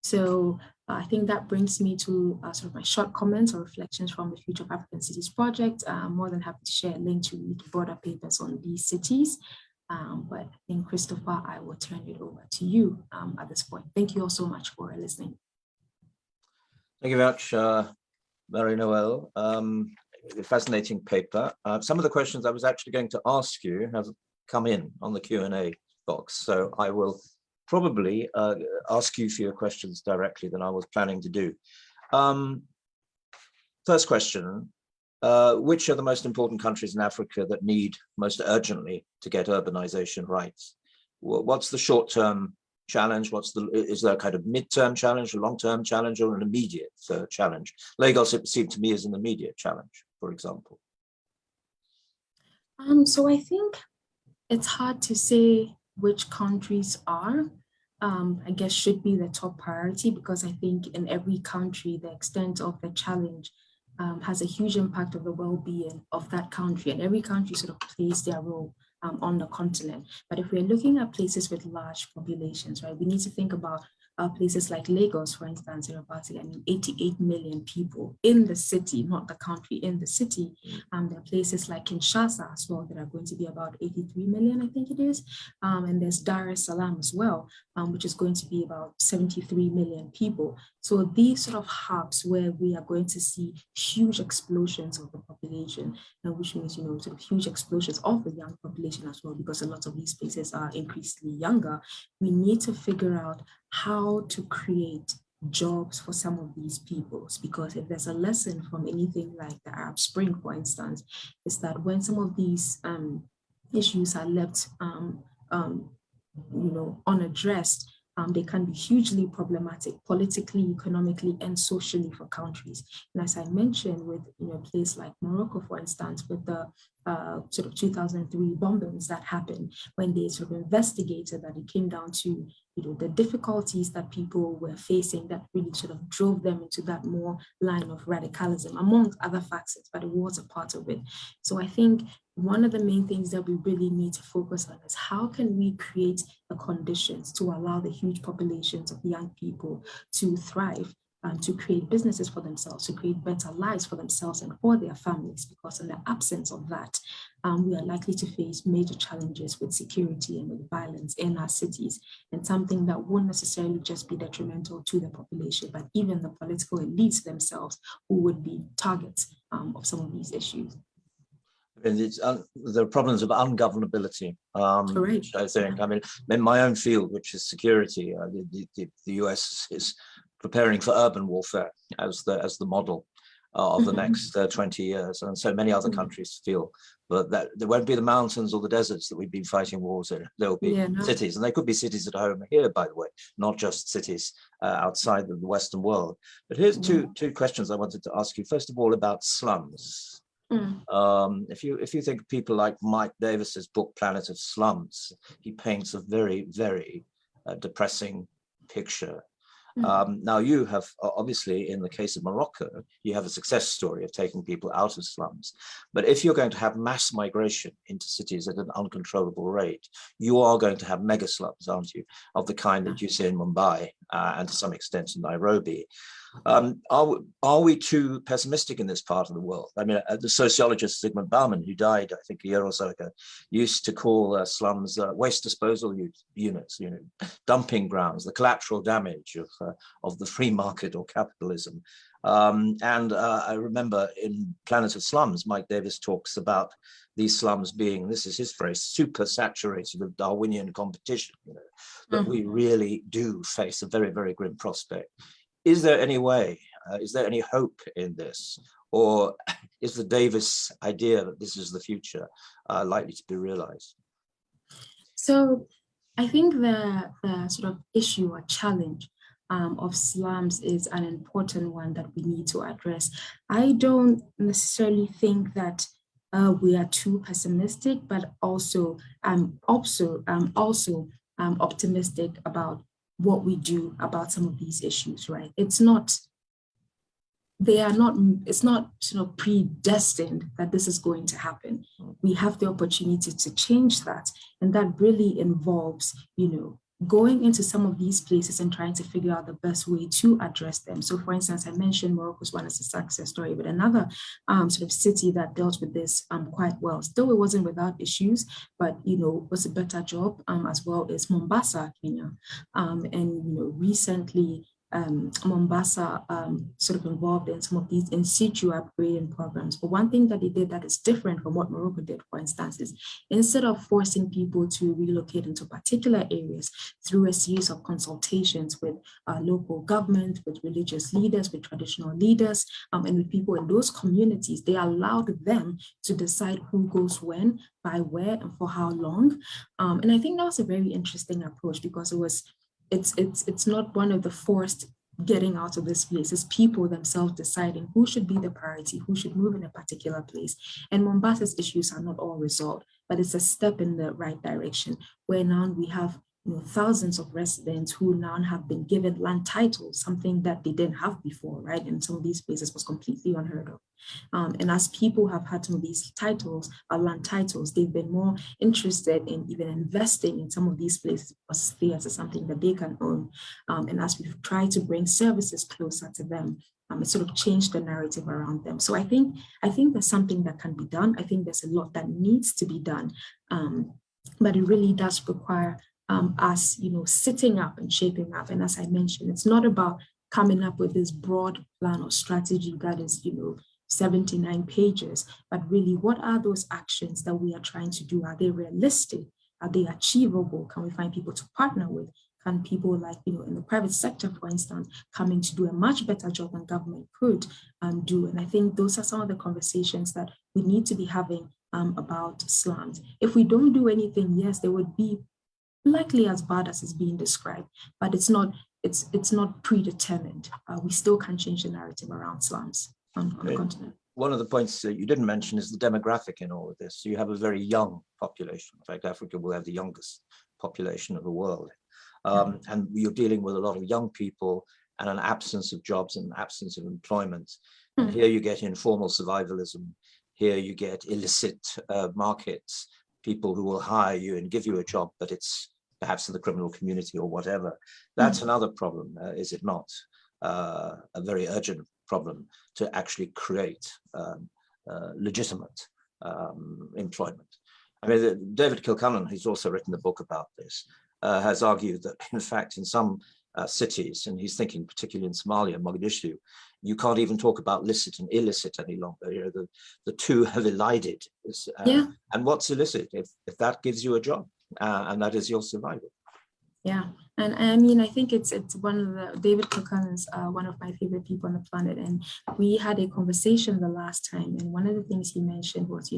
So I think that brings me to sort of my short comments or reflections from the Future of African Cities project. I'm more than happy to share a link to read broader papers on these cities. But I think, Christopher, I will turn it over to you at this point. Thank you all so much for listening. Thank you very much, Marie-Noelle. Fascinating paper. Some of the questions I was actually going to ask you have come in on the Q&A box, so I will probably ask you for your questions directly than I was planning to do. First question, which are the most important countries in Africa that need most urgently to get urbanization right? What's the short-term challenge? Is there a kind of mid-term challenge, a long-term challenge, or an immediate challenge? Lagos, it seemed to me, is an immediate challenge, for example. So I think it's hard to say which countries are. I guess, should be the top priority, because I think in every country, the extent of the challenge has a huge impact of the well-being of that country, and every country sort of plays their role on the continent. But if we're looking at places with large populations, right, we need to think about places like Lagos, for instance, I mean, 88 million people in the city, not the country, in the city. There are places like Kinshasa as well that are going to be about 83 million, I think it is. And there's Dar es Salaam as well, which is going to be about 73 million people. So these sort of hubs where we are going to see huge explosions of the population, which means, sort of huge explosions of the young population as well, because a lot of these places are increasingly younger. We need to figure out how to create jobs for some of these peoples, because if there's a lesson from anything like the Arab Spring, for instance, is that when some of these issues are left unaddressed, they can be hugely problematic politically, economically, and socially for countries. And as I mentioned, with a place like Morocco, for instance, with the sort of 2003 bombings that happened, when they sort of investigated that, it came down to the difficulties that people were facing that really sort of drove them into that more line of radicalism, among other factors, but it was a part of it. So I think one of the main things that we really need to focus on is how can we create the conditions to allow the huge populations of young people to thrive, to create businesses for themselves, to create better lives for themselves and for their families, because in the absence of that, we are likely to face major challenges with security and with violence in our cities, and something that won't necessarily just be detrimental to the population, but even the political elites themselves, who would be targets of some of these issues. And there are problems of ungovernability, which I think, I mean, in my own field, which is security, the US is preparing for urban warfare as the model of the next 20 years. And so many other countries feel that there won't be the mountains or the deserts that we've been fighting wars in. There will be cities, and they could be cities at home here, by the way, not just cities outside of the Western world. But here's two questions I wanted to ask you. First of all, about slums. If you think of people like Mike Davis's book Planet of Slums, he paints a very, very depressing picture. Now you have, obviously, in the case of Morocco, you have a success story of taking people out of slums. But if you're going to have mass migration into cities at an uncontrollable rate, you are going to have mega slums, aren't you, of the kind that you see in Mumbai and to some extent in Nairobi. Are we too pessimistic in this part of the world? I mean, the sociologist Zygmunt Bauman, who died, I think, a year or so ago, used to call slums waste disposal units, dumping grounds, the collateral damage of the free market or capitalism. I remember in Planet of Slums, Mike Davis talks about these slums being, this is his phrase, super saturated with Darwinian competition, that we really do face a very, very grim prospect. Is there any way, is there any hope in this? Or is the Davis idea that this is the future likely to be realized? So I think the sort of issue or challenge of slums is an important one that we need to address. I don't necessarily think that we are too pessimistic, but also I'm also optimistic about what we do about some of these issues, right? It's not sort of predestined that this is going to happen. We have the opportunity to change that. And that really involves, going into some of these places and trying to figure out the best way to address them. So for instance, I mentioned Morocco's one as a success story, but another sort of city that dealt with this quite well, still it wasn't without issues, but was a better job as well, is Mombasa, Kenya. Recently Mombasa sort of involved in some of these in situ upgrading programs. But one thing that they did that is different from what Morocco did, for instance, is instead of forcing people to relocate into particular areas through a series of consultations with local government, with religious leaders, with traditional leaders, and with people in those communities, they allowed them to decide who goes when, by where, and for how long. And I think that was a very interesting approach, because it's not one of the forced getting out of this place. It's people themselves deciding who should be the priority, who should move in a particular place. And Mombasa's issues are not all resolved, but it's a step in the right direction, where now we have thousands of residents who now have been given land titles, something that they didn't have before, right? In some of these places was completely unheard of. And as people have had some of these titles, land titles, they've been more interested in even investing in some of these places because they as something that they can own. And as we've tried to bring services closer to them, it sort of changed the narrative around them. So I think there's something that can be done. I think there's a lot that needs to be done, but it really does require us, sitting up and shaping up. And as I mentioned, it's not about coming up with this broad plan or strategy that is, 79 pages, but really, what are those actions that we are trying to do? Are they realistic? Are they achievable? Can we find people to partner with? Can people like, in the private sector, for instance, coming to do a much better job than government could do? And I think those are some of the conversations that we need to be having about slums. If we don't do anything, yes, there would be likely as bad as it's being described, but it's not predetermined. We still can change the narrative around slums on the continent. One of the points that you didn't mention is the demographic in all of this. So you have a very young population. In fact, Africa will have the youngest population of the world. And you're dealing with a lot of young people and an absence of jobs and absence of employment. And here you get informal survivalism. Here you get illicit markets, people who will hire you and give you a job, but it's perhaps in the criminal community or whatever. That's another problem, is it not? A very urgent problem to actually create legitimate employment. I mean, David Kilcullen, who's also written a book about this, has argued that, in fact, in some cities, and he's thinking particularly in Somalia, Mogadishu, you can't even talk about licit and illicit any longer. The two have elided. And what's illicit? If that gives you a job, and that is your survival. Yeah, and I mean, I think it's one of the, David Kilcullen is one of my favorite people on the planet, and we had a conversation the last time, and one of the things he mentioned was,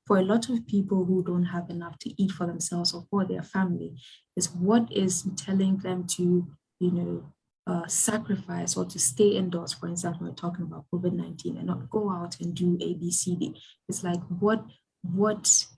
for a lot of people who don't have enough to eat for themselves or for their family, is what is telling them to, sacrifice or to stay indoors, for instance, when we're talking about COVID-19, and not go out and do A, B, C, D. It's like, what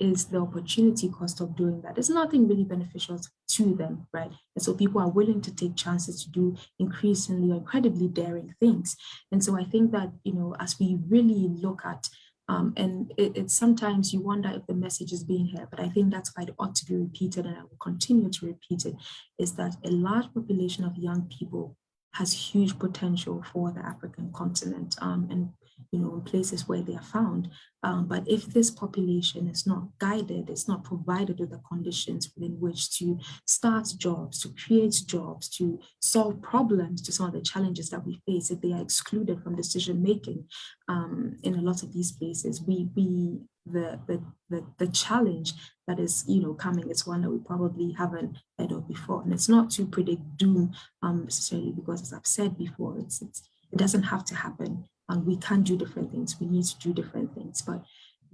is the opportunity cost of doing that? It's nothing really beneficial to them, right? And so people are willing to take chances to do increasingly or incredibly daring things. And so I think that, as we really look at, and it's sometimes you wonder if the message is being heard, but I think that's why it ought to be repeated, and I will continue to repeat it, is that a large population of young people has huge potential for the African continent, and in places where they are found. But if this population is not guided, it's not provided with the conditions within which to start jobs, to create jobs, to solve problems, to some of the challenges that we face, if they are excluded from decision making in a lot of these places, the challenge that is coming is one that we probably haven't heard of before. And it's not to predict doom necessarily, because as I've said before, it doesn't have to happen. And we can do different things. We need to do different things. But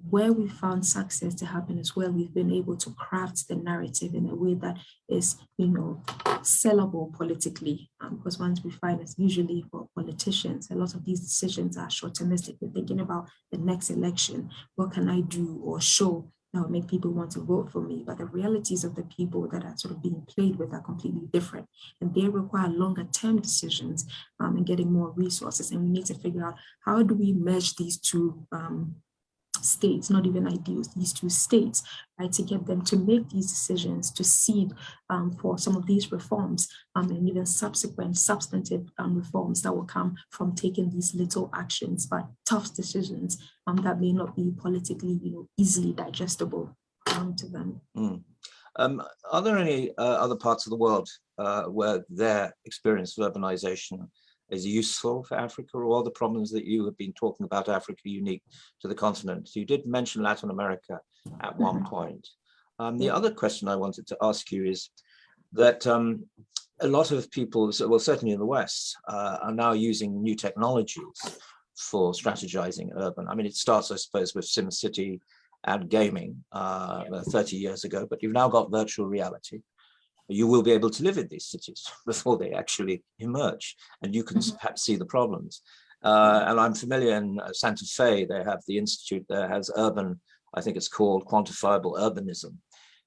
where we found success to happen is where we've been able to craft the narrative in a way that is, sellable politically. Because once we find it's usually for politicians, a lot of these decisions are short-termistic. We're thinking about the next election. What can I do or show that will make people want to vote for me? But the realities of the people that are sort of being played with are completely different. And they require longer term decisions and getting more resources. And we need to figure out, how do we merge these two states, not even ideals, these two states, right, to get them to make these decisions, to seed for some of these reforms and even subsequent substantive reforms that will come from taking these little actions, but tough decisions that may not be politically, easily digestible to them. Are there any other parts of the world where their experience of urbanization is useful for Africa, or all the problems that you have been talking about Africa unique to the continent? You did mention Latin America at one point. The other question I wanted to ask you is that a lot of people, well, certainly in the West, are now using new technologies for strategizing urban. I mean, it starts, I suppose, with SimCity and gaming 30 years ago, but you've now got virtual reality. You will be able to live in these cities before they actually emerge, and you can perhaps see the problems. And I'm familiar in Santa Fe, they have the institute that has urban, I think it's called quantifiable urbanism.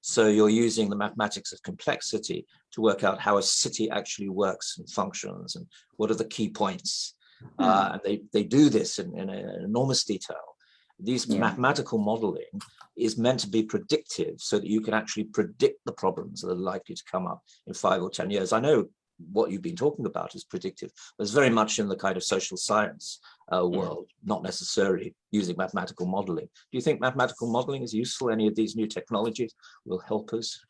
So you're using the mathematics of complexity to work out how a city actually works and functions and what are the key points. And they do this in an enormous detail. These mathematical modeling is meant to be predictive so that you can actually predict the problems that are likely to come up in 5 or 10 years. I know what you've been talking about is predictive, but it's very much in the kind of social science world, not necessarily using mathematical modeling. Do you think mathematical modeling is useful? Any of these new technologies will help us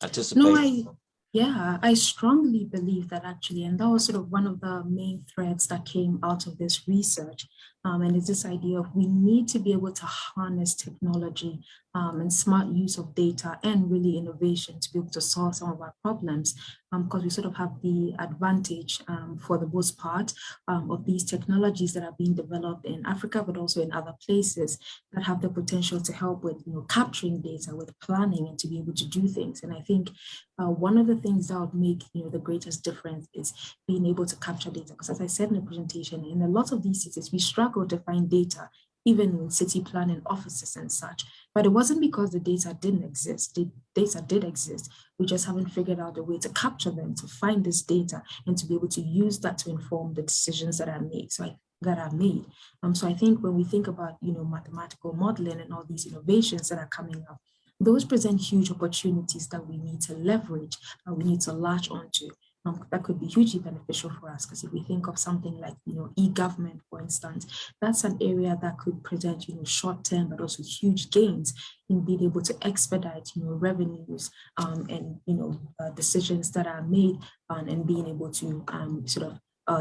anticipate? No, I strongly believe that actually, and that was sort of one of the main threads that came out of this research. And it's this idea of we need to be able to harness technology and smart use of data and really innovation to be able to solve some of our problems, because we sort of have the advantage for the most part of these technologies that are being developed in Africa, but also in other places that have the potential to help with capturing data, with planning, and to be able to do things. And I think one of the things that would make the greatest difference is being able to capture data, because as I said in the presentation, in a lot of these cities, we struggle to find data, even in city planning offices and such. But it wasn't because the data didn't exist. The data did exist. We just haven't figured out a way to capture them, to find this data, and to be able to use that to inform the decisions that are made. So I think when we think about mathematical modeling and all these innovations that are coming up, those present huge opportunities that we need to leverage and we need to latch onto. That could be hugely beneficial for us, because if we think of something like e-government, for instance, that's an area that could present short-term but also huge gains in being able to expedite revenues and decisions that are made and being able to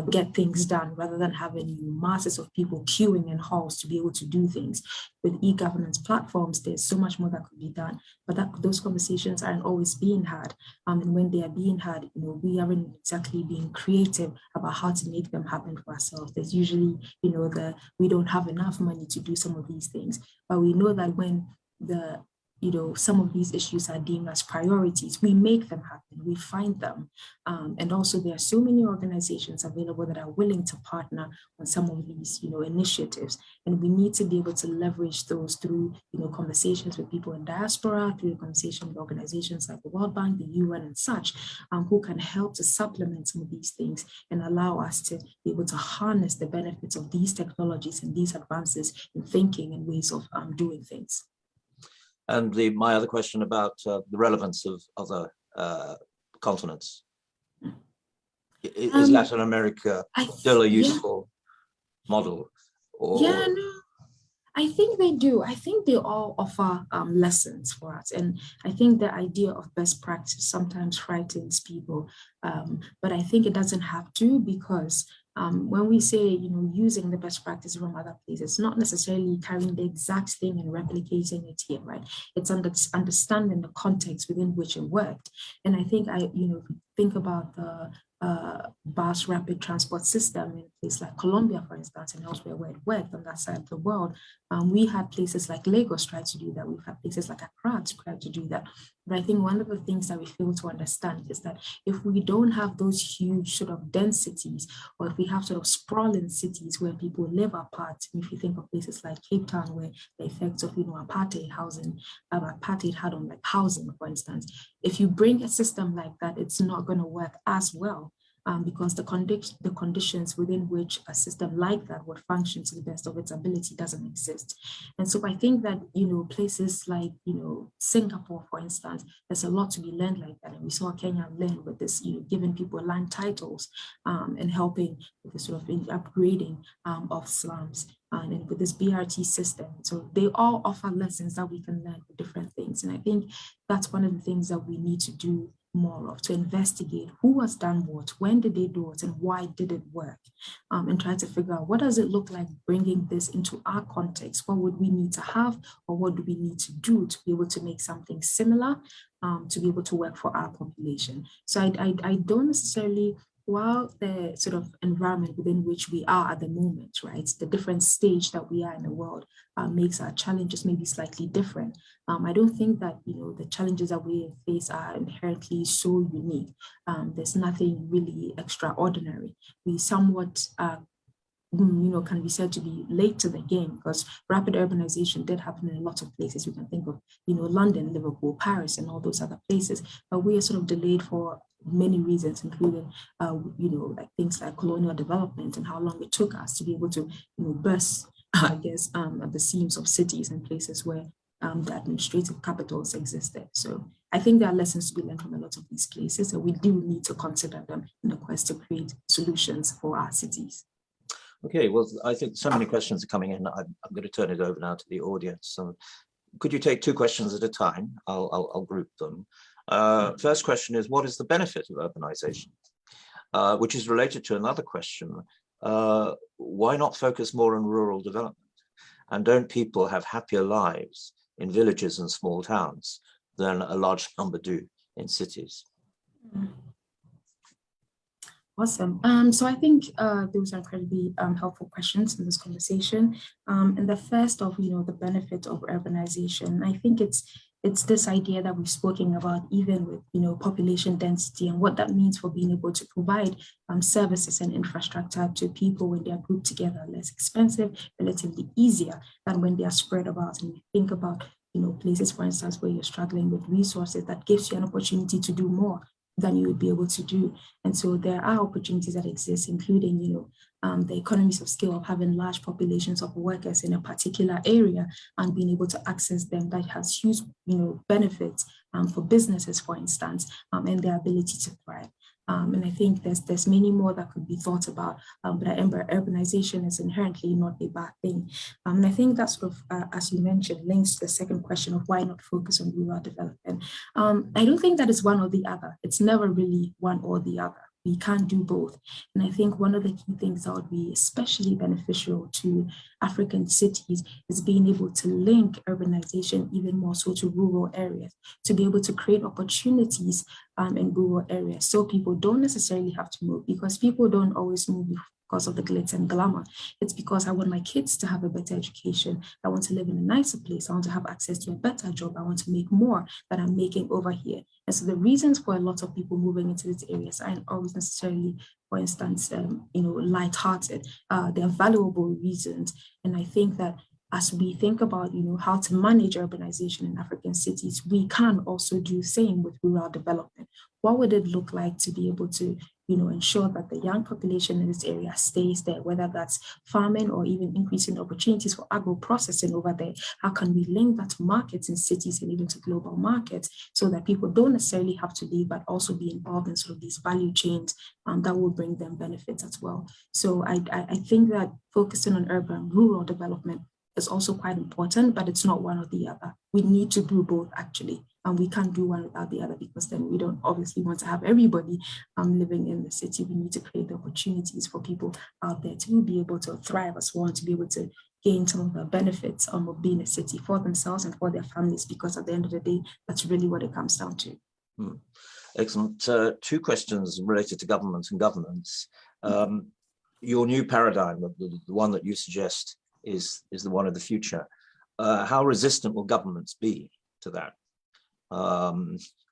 get things done, rather than having masses of people queuing in halls to be able to do things. With e-governance platforms, there's so much more that could be done, but those conversations aren't always being had. And when they are being had, we aren't exactly being creative about how to make them happen for ourselves. There's usually, we don't have enough money to do some of these things, but we know that when some of these issues are deemed as priorities, we make them happen, we find them. And also there are so many organizations available that are willing to partner on some of these, initiatives. And we need to be able to leverage those through, conversations with people in diaspora, through conversation with organizations like the World Bank, the UN and such, who can help to supplement some of these things and allow us to be able to harness the benefits of these technologies and these advances in thinking and ways of doing things. And my other question about the relevance of other continents. Is Latin America still a useful model? I think they do. I think they all offer lessons for us. And I think the idea of best practice sometimes frightens people. But I think it doesn't have to, because when we say, using the best practice from other places, it's not necessarily carrying the exact thing and replicating it here, right? It's understanding the context within which it worked. And I think think about the bus rapid transport system in places like Colombia, for instance, and elsewhere where it worked on that side of the world. We had places like Lagos try to do that. We've had places like Accra try to do that. But I think one of the things that we fail to understand is that if we don't have those huge sort of densities, or if we have sort of sprawling cities where people live apart, if you think of places like Cape Town, where the effects of apartheid had on like housing, for instance, if you bring a system like that, it's not going to work as well. Because the conditions within which a system like that would function to the best of its ability doesn't exist. And so I think that, places like, Singapore, for instance, there's a lot to be learned like that. And we saw Kenya learn with this, giving people land titles and helping with the sort of upgrading of slums and with this BRT system. So they all offer lessons that we can learn for different things. And I think that's one of the things that we need to do more of, to investigate who has done what, when did they do it, and why did it work, and try to figure out what does it look like bringing this into our context. What would we need to have, or what do we need to do to be able to make something similar to be able to work for our population. So I don't necessarily, while the sort of environment within which we are at the moment, right, the different stage that we are in the world makes our challenges maybe slightly different. I don't think that, the challenges that we face are inherently so unique. There's nothing really extraordinary. We somewhat can be said to be late to the game, because rapid urbanization did happen in a lot of places. We can think of, London, Liverpool, Paris, and all those other places. But we are sort of delayed for many reasons, including, like things like colonial development and how long it took us to be able to, burst, I guess, at the seams of cities and places where the administrative capitals existed. So I think there are lessons to be learned from a lot of these places, and we do need to consider them in the quest to create solutions for our cities. Okay, well, I think so many questions are coming in. I'm going to turn it over now to the audience. So could you take 2 questions at a time? I'll group them. First question is, what is the benefit of urbanization? Which is related to another question. Why not focus more on rural development? And don't people have happier lives in villages and small towns than a large number do in cities? Awesome. So I think those are incredibly helpful questions in this conversation. And the first of, the benefit of urbanization, I think it's this idea that we've spoken about, even with, population density and what that means for being able to provide services and infrastructure to people when they are grouped together, less expensive, relatively easier than when they are spread about. And we think about, places, for instance, where you're struggling with resources, that gives you an opportunity to do more than you would be able to do. And so there are opportunities that exist, including, the economies of scale of having large populations of workers in a particular area and being able to access them. That has huge, benefits for businesses, for instance, and their ability to thrive. And I think there's many more that could be thought about, but I remember urbanization is inherently not a bad thing. And I think that sort of, as you mentioned, links to the second question of why not focus on rural development. I don't think that is one or the other. It's never really one or the other. We can't do both. And I think one of the key things that would be especially beneficial to African cities is being able to link urbanization even more so to rural areas, to be able to create opportunities in rural areas so people don't necessarily have to move, because people don't always move because of the glitz and glamour. It's because I want my kids to have a better education. I want to live in a nicer place. I want to have access to a better job. I want to make more than I'm making over here. And so the reasons for a lot of people moving into these areas aren't always necessarily, for instance, lighthearted. They're valuable reasons. And I think that as we think about, how to manage urbanization in African cities, we can also do the same with rural development. What would it look like to be able to, ensure that the young population in this area stays there, whether that's farming or even increasing opportunities for agro-processing over there? How can we link that to markets in cities and even to global markets so that people don't necessarily have to leave, but also be involved in sort of these value chains that will bring them benefits as well? So I think that focusing on urban, rural development is also quite important, but it's not one or the other. We need to do both, actually, and we can't do one without the other, because then we don't obviously want to have everybody living in the city. We need to create the opportunities for people out there to be able to thrive as well, and to be able to gain some of the benefits of being a city for themselves and for their families, because at the end of the day, that's really what it comes down to. Excellent. 2 questions related to government and governance. Your new paradigm, the one that you suggest, is the one of the future. How resistant will governments be to that?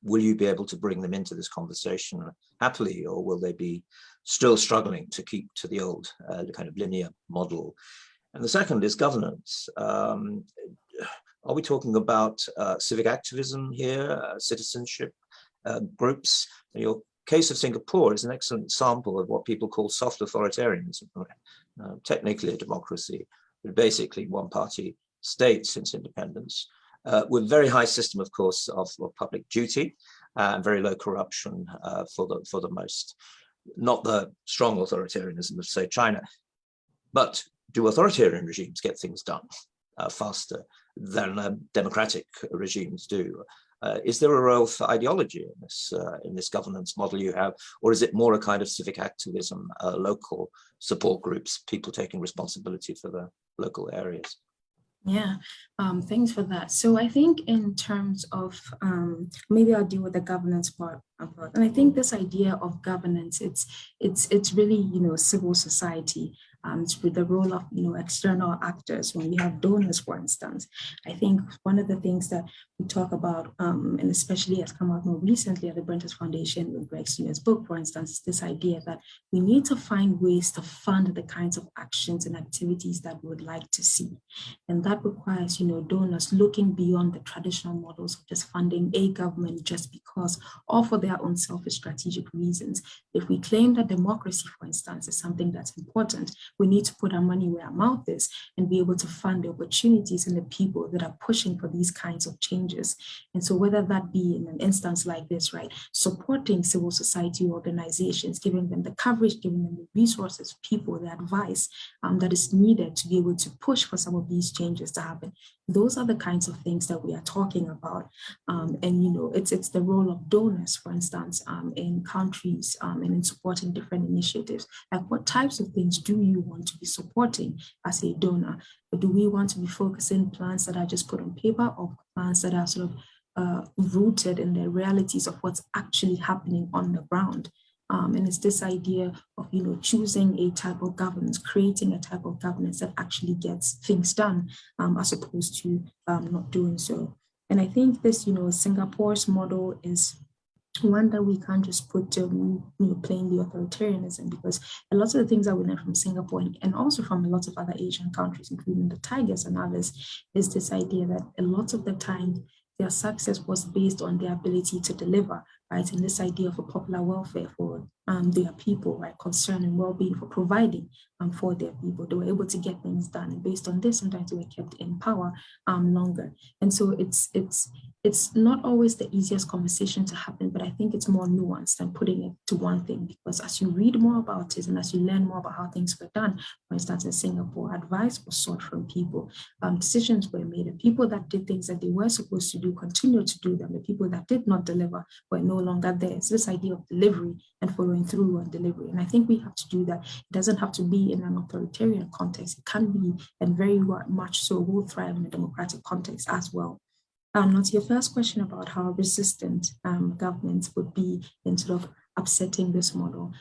Will you be able to bring them into this conversation happily, or will they be still struggling to keep to the old kind of linear model? And the second is governance. Are we talking about civic activism here, citizenship groups? Your case of Singapore is an excellent example of what people call soft authoritarianism, technically a democracy, but basically one-party state since independence, with very high system, of course, of public duty and very low corruption for the most. Not the strong authoritarianism of, say, China, but do authoritarian regimes get things done faster than democratic regimes do? Is there a role for ideology in this governance model you have, or is it more a kind of civic activism, local support groups, people taking responsibility for the local areas? Yeah, thanks for that. So I think in terms of, maybe I'll deal with the governance part. And I think this idea of governance, it's really, civil society. with the role of external actors. When we have donors, for instance, I think one of the things that we talk about, and especially has come out more recently at the Brenters Foundation with Greg Stevens' book, for instance, is this idea that we need to find ways to fund the kinds of actions and activities that we would like to see. And that requires, donors looking beyond the traditional models of just funding a government just because or for their own selfish strategic reasons. If we claim that democracy, for instance, is something that's important, we need to put our money where our mouth is and be able to fund the opportunities and the people that are pushing for these kinds of changes. And so whether that be in an instance like this, right, supporting civil society organizations, giving them the coverage, giving them the resources, people, the advice that is needed to be able to push for some of these changes to happen. Those are the kinds of things that we are talking about. It's the role of donors, for instance, in countries and in supporting different initiatives. Like, what types of things do you want to be supporting as a donor? Or do we want to be focusing plans that are just put on paper, or plans that are sort of rooted in the realities of what's actually happening on the ground? And it's this idea of, choosing a type of governance, creating a type of governance that actually gets things done, as opposed to not doing so. And I think this, Singapore's model is one that we can't just put to, playing the authoritarianism, because a lot of the things that we learn from Singapore and also from a lot of other Asian countries, including the Tigers and others, is this idea that a lot of the time their success was based on their ability to deliver, right? And this idea of a popular welfare for their people, right? Concern and well-being, for providing for their people. They were able to get things done. And based on this, sometimes they were kept in power longer. And so it's not always the easiest conversation to happen, but I think it's more nuanced than putting it to one thing, because as you read more about it and as you learn more about how things were done, for instance, in Singapore, advice was sought from people, decisions were made, and people that did things that they were supposed to do continued to do them. The people that did not deliver were no longer there. It's this idea of delivery and following through on delivery. And I think we have to do that. It doesn't have to be in an authoritarian context. It can be, and very much so will thrive in a democratic context as well. Now to your first question about how resistant governments would be in sort of upsetting this model.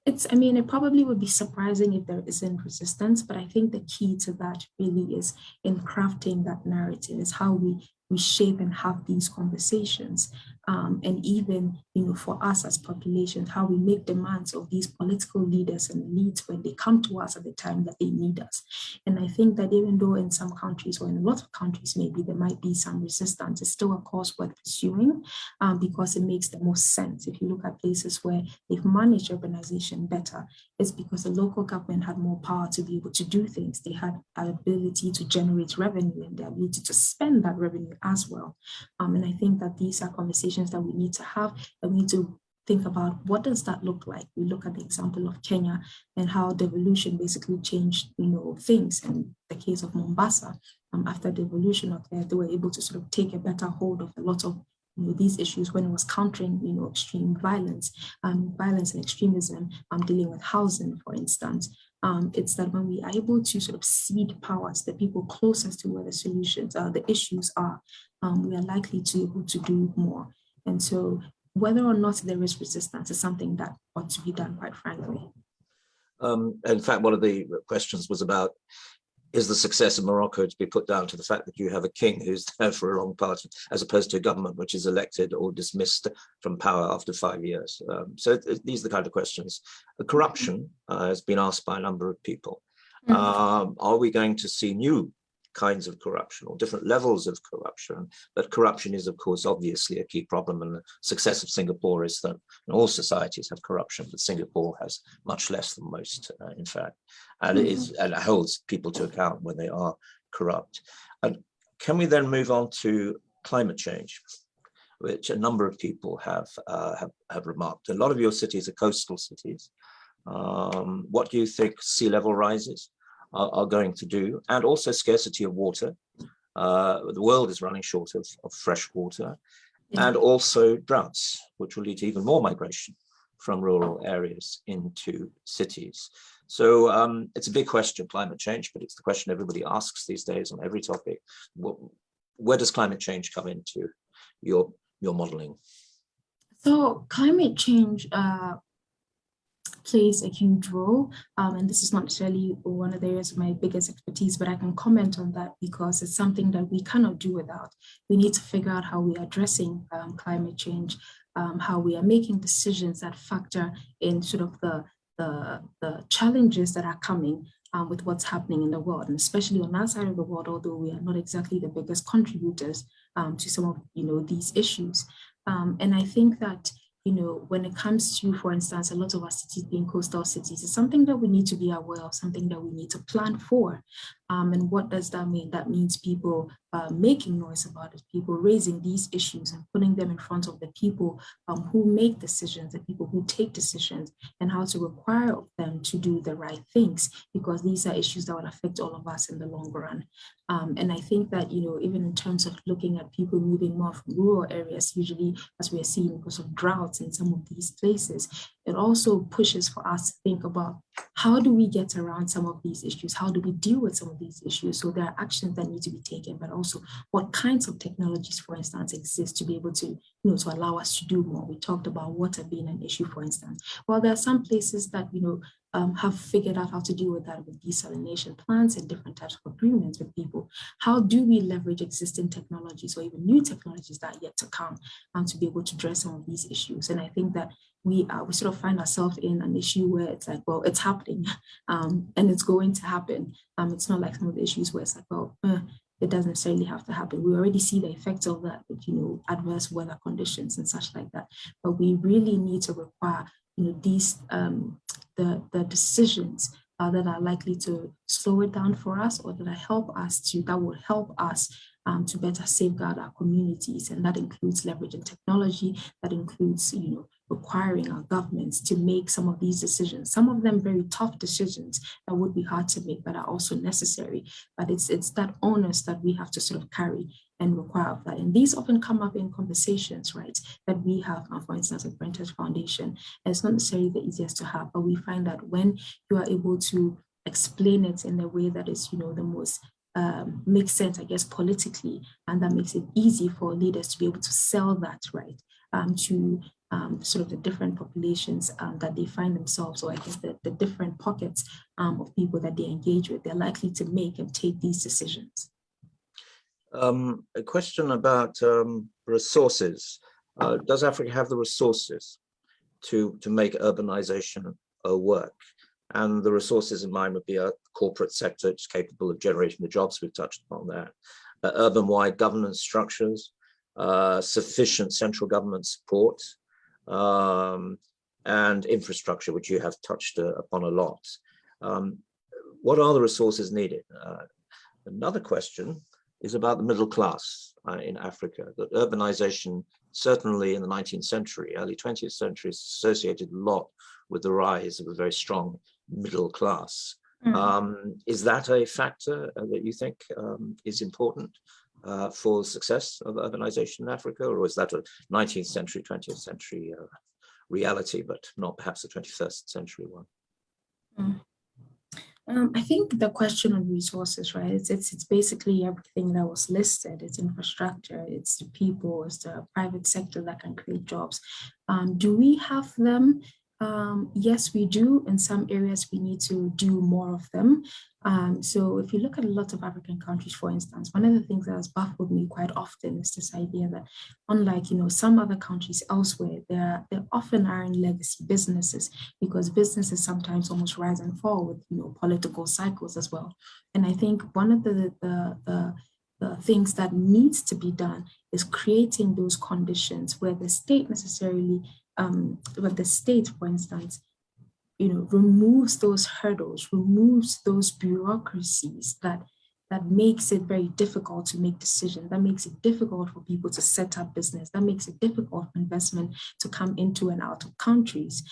It probably would be surprising if there isn't resistance, but I think the key to that really is in crafting that narrative, is how we shape and have these conversations. And even, for us as populations, how we make demands of these political leaders and elites when they come to us at the time that they need us. And I think that even though in some countries, or in a lot of countries, maybe there might be some resistance, it's still a cause worth pursuing, because it makes the most sense. If you look at places where they've managed urbanization better, it's because the local government had more power to be able to do things. They had an ability to generate revenue and the ability to spend that revenue as well. And I think that these are conversations that we need to have, and we need to think about what does that look like. We look at the example of Kenya and how devolution basically changed, things. In the case of Mombasa, after devolution of there, they were able to sort of take a better hold of a lot of these issues when it was countering, extreme violence and extremism, dealing with housing, for instance. It's that when we are able to sort of cede power to the people closest to where the solutions, the issues are, we are likely to be able to do more. And so whether or not there is resistance is something that ought to be done, quite frankly. In fact, one of the questions was about, is the success of Morocco to be put down to the fact that you have a king who's there for a long part, as opposed to a government which is elected or dismissed from power after 5 years? So these are the kind of questions. Corruption has been asked by a number of people. Are we going to see new kinds of corruption or different levels of corruption? But corruption is, of course, obviously a key problem, and the success of Singapore is that all societies have corruption, but Singapore has much less than most, in fact, and it holds people to account when they are corrupt. And can we then move on to climate change, which a number of people have remarked? A lot of your cities are coastal cities. What do you think sea level rises are going to do, and also scarcity of water? The world is running short of fresh water, and also droughts, which will lead to even more migration from rural areas into cities. So it's a big question, climate change, but it's the question everybody asks these days on every topic. Where does climate change come into your modeling? So climate change, plays a huge role. And this is not necessarily one of the areas of my biggest expertise, but I can comment on that because it's something that we cannot do without. We need to figure out how we are addressing climate change, how we are making decisions that factor in sort of the challenges that are coming with what's happening in the world, and especially on our side of the world, although we are not exactly the biggest contributors to some of these issues. And I think that when it comes to, for instance, a lot of our cities being coastal cities, it's something that we need to be aware of, something that we need to plan for. And what does that mean? That means people making noise about it, people raising these issues and putting them in front of the people who make decisions, the people who take decisions, and how to require of them to do the right things, because these are issues that will affect all of us in the long run. And I think that, even in terms of looking at people moving more from rural areas, usually as we are seeing because of droughts in some of these places, it also pushes for us to think about how do we get around some of these issues? How do we deal with some of these issues? So there are actions that need to be taken, but also what kinds of technologies, for instance, exist to be able to, to allow us to do more. We talked about water being an issue, for instance. Well, there are some places that, have figured out how to deal with that with desalination plants and different types of agreements with people. How do we leverage existing technologies or even new technologies that are yet to come to be able to address some of these issues? And I think that we sort of find ourselves in an issue where it's like, well, it's happening and it's going to happen. It's not like some of the issues where it's like, well, it doesn't necessarily have to happen. We already see the effects of that with, adverse weather conditions and such like that. But we really need to require, these the decisions that are likely to slow it down for us, or that will help us to better safeguard our communities. And that includes leveraging technology, that includes, requiring our governments to make some of these decisions, some of them very tough decisions that would be hard to make, but are also necessary. But it's that onus that we have to sort of carry and require of that. And these often come up in conversations, right, that we have, for instance, at Brent's Foundation. And it's not necessarily the easiest to have, but we find that when you are able to explain it in a way that is, the most makes sense, I guess, politically, and that makes it easy for leaders to be able to sell that, right, to sort of the different populations that they find themselves, or I guess the different pockets of people that they engage with, they're likely to make and take these decisions. A question about resources. Does Africa have the resources to make urbanization work? And the resources in mind would be a corporate sector that's capable of generating the jobs we've touched upon there, urban-wide governance structures, sufficient central government support, and infrastructure, which you have touched upon a lot. What are the resources needed? Another question is about the middle class in Africa. That urbanization, certainly in the 19th century, early 20th century, is associated a lot with the rise of a very strong middle class. Is that a factor that you think is important for the success of urbanization in Africa, or is that a 19th century, 20th century reality, but not perhaps a 21st century one? I think the question on resources, right, it's basically everything that was listed. It's infrastructure, it's the people, it's the private sector that can create jobs. Do we have them? Yes, we do. In some areas, we need to do more of them. So if you look at a lot of African countries, for instance, one of the things that has baffled me quite often is this idea that unlike, some other countries elsewhere, there often are in legacy businesses, because businesses sometimes almost rise and fall with, political cycles as well. And I think one of the things that needs to be done is creating those conditions where the state necessarily but the state, for instance, removes those hurdles, removes those bureaucracies that makes it very difficult to make decisions, that makes it difficult for people to set up business, that makes it difficult for investment to come into and out of countries.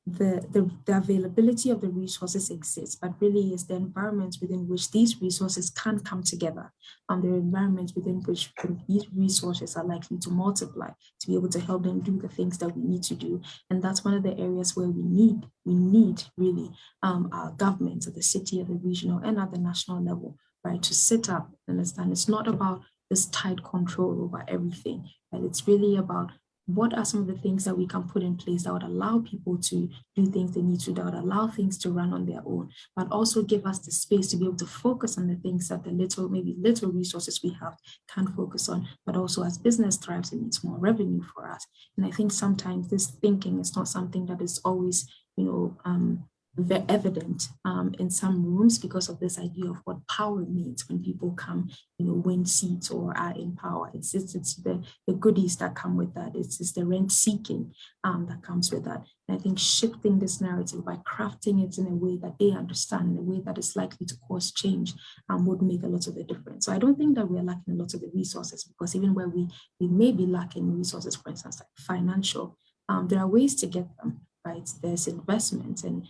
The availability of the resources exists, but really is the environments within which these resources can come together. The environments within which these resources are likely to multiply to be able to help them do the things that we need to do. And that's one of the areas where we need really our governments at the city, at the regional, and at the national level, right, to sit up and understand it's not about this tight control over everything, and it's really about what are some of the things that we can put in place that would allow people to do things they need to, that would allow things to run on their own, but also give us the space to be able to focus on the things that the maybe little resources we have can focus on, but also as business thrives, it needs more revenue for us. And I think sometimes this thinking is not something that is always, very evident in some rooms because of this idea of what power means when people come, win seats or are in power. It's the goodies that come with that. It's the rent seeking that comes with that. And I think shifting this narrative by crafting it in a way that they understand, in a way that is likely to cause change, would make a lot of the difference. So I don't think that we're lacking a lot of the resources, because even where we may be lacking resources, for instance, like financial, there are ways to get them. Right, there's investment and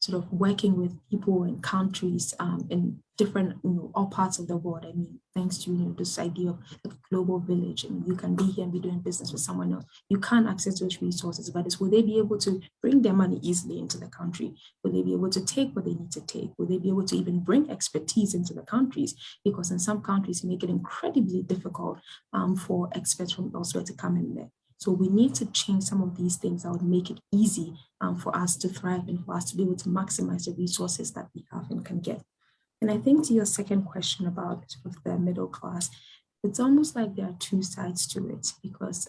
sort of working with people and countries in different, all parts of the world. I mean, thanks to this idea of the global village, and you can be here and be doing business with someone else. You can't access those resources, but will they be able to bring their money easily into the country? Will they be able to take what they need to take? Will they be able to even bring expertise into the countries? Because in some countries, make it incredibly difficult for experts from elsewhere to come in there. So we need to change some of these things that would make it easy for us to thrive and for us to be able to maximize the resources that we have and can get. And I think to your second question about sort of the middle class, it's almost like there are two sides to it, because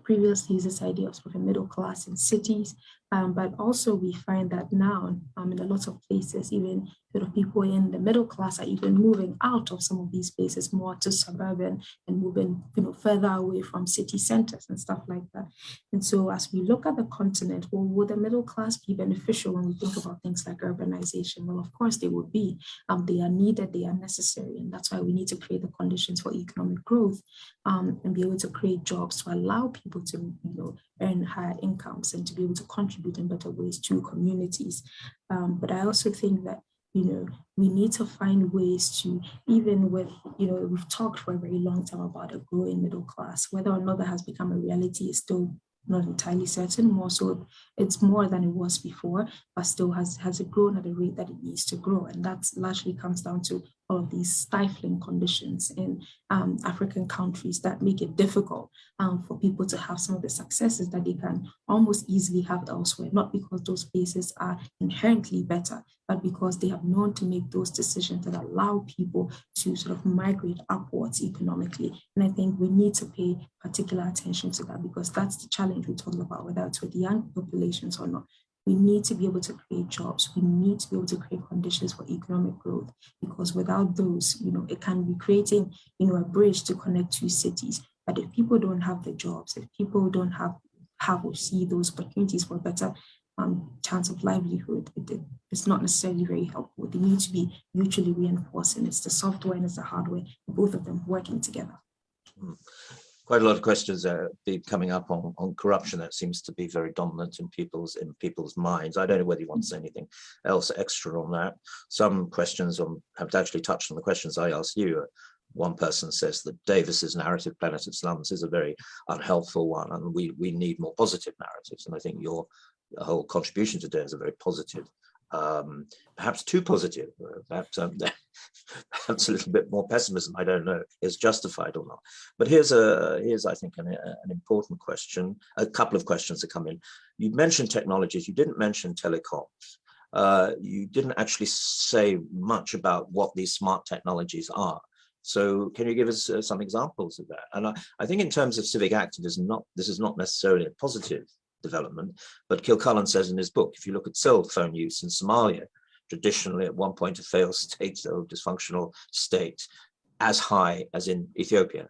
previously this idea of sort of a middle class in cities, but also we find that now in a lot of places, even sort of people in the middle class are even moving out of some of these places more to suburban and moving further away from city centers and stuff like that. And so as we look at the continent, well, will the middle class be beneficial when we think about things like urbanization? Well, of course they would be. They are needed, they are necessary, and that's why we need to create the conditions for economic growth and be able to create jobs to allow people to earn higher incomes and to be able to contribute in better ways to communities. But I also think that we need to find ways to, even with, we've talked for a very long time about a growing middle class. Whether or not that has become a reality is still not entirely certain. More so, it's more than it was before, but still has it grown at a rate that it needs to grow. And that largely comes down to all of these stifling conditions in African countries that make it difficult for people to have some of the successes that they can almost easily have elsewhere, not because those places are inherently better, but because they have known to make those decisions that allow people to sort of migrate upwards economically. And I think we need to pay particular attention to that, because that's the challenge we talk about, whether it's with young populations or not. We need to be able to create jobs. We need to be able to create conditions for economic growth, because without those, it can be creating, a bridge to connect two cities. But if people don't have the jobs, if people don't have or see those opportunities for a better chance of livelihood, it's not necessarily very helpful. They need to be mutually reinforcing. It's the software and it's the hardware, both of them working together. Quite a lot of questions be coming up on corruption. That seems to be very dominant in people's minds. I don't know whether you want to say anything else extra on that. Some questions have actually touched on the questions I asked you. One person says that Davis's narrative, Planet of Slums, is a very unhelpful one, and we need more positive narratives. And I think your whole contribution today is a very positive, perhaps too positive, perhaps a little bit more pessimism, I don't know, is justified or not. But here's I think an important question. A couple of questions that come in. You mentioned technologies, you didn't mention telecoms. You didn't actually say much about what these smart technologies are. So can you give us some examples of that? And I think in terms of civic activism, this is not necessarily a positive development, but Kilcullen says in his book, if you look at cell phone use in Somalia, traditionally at one point a failed state or dysfunctional state, as high as in Ethiopia,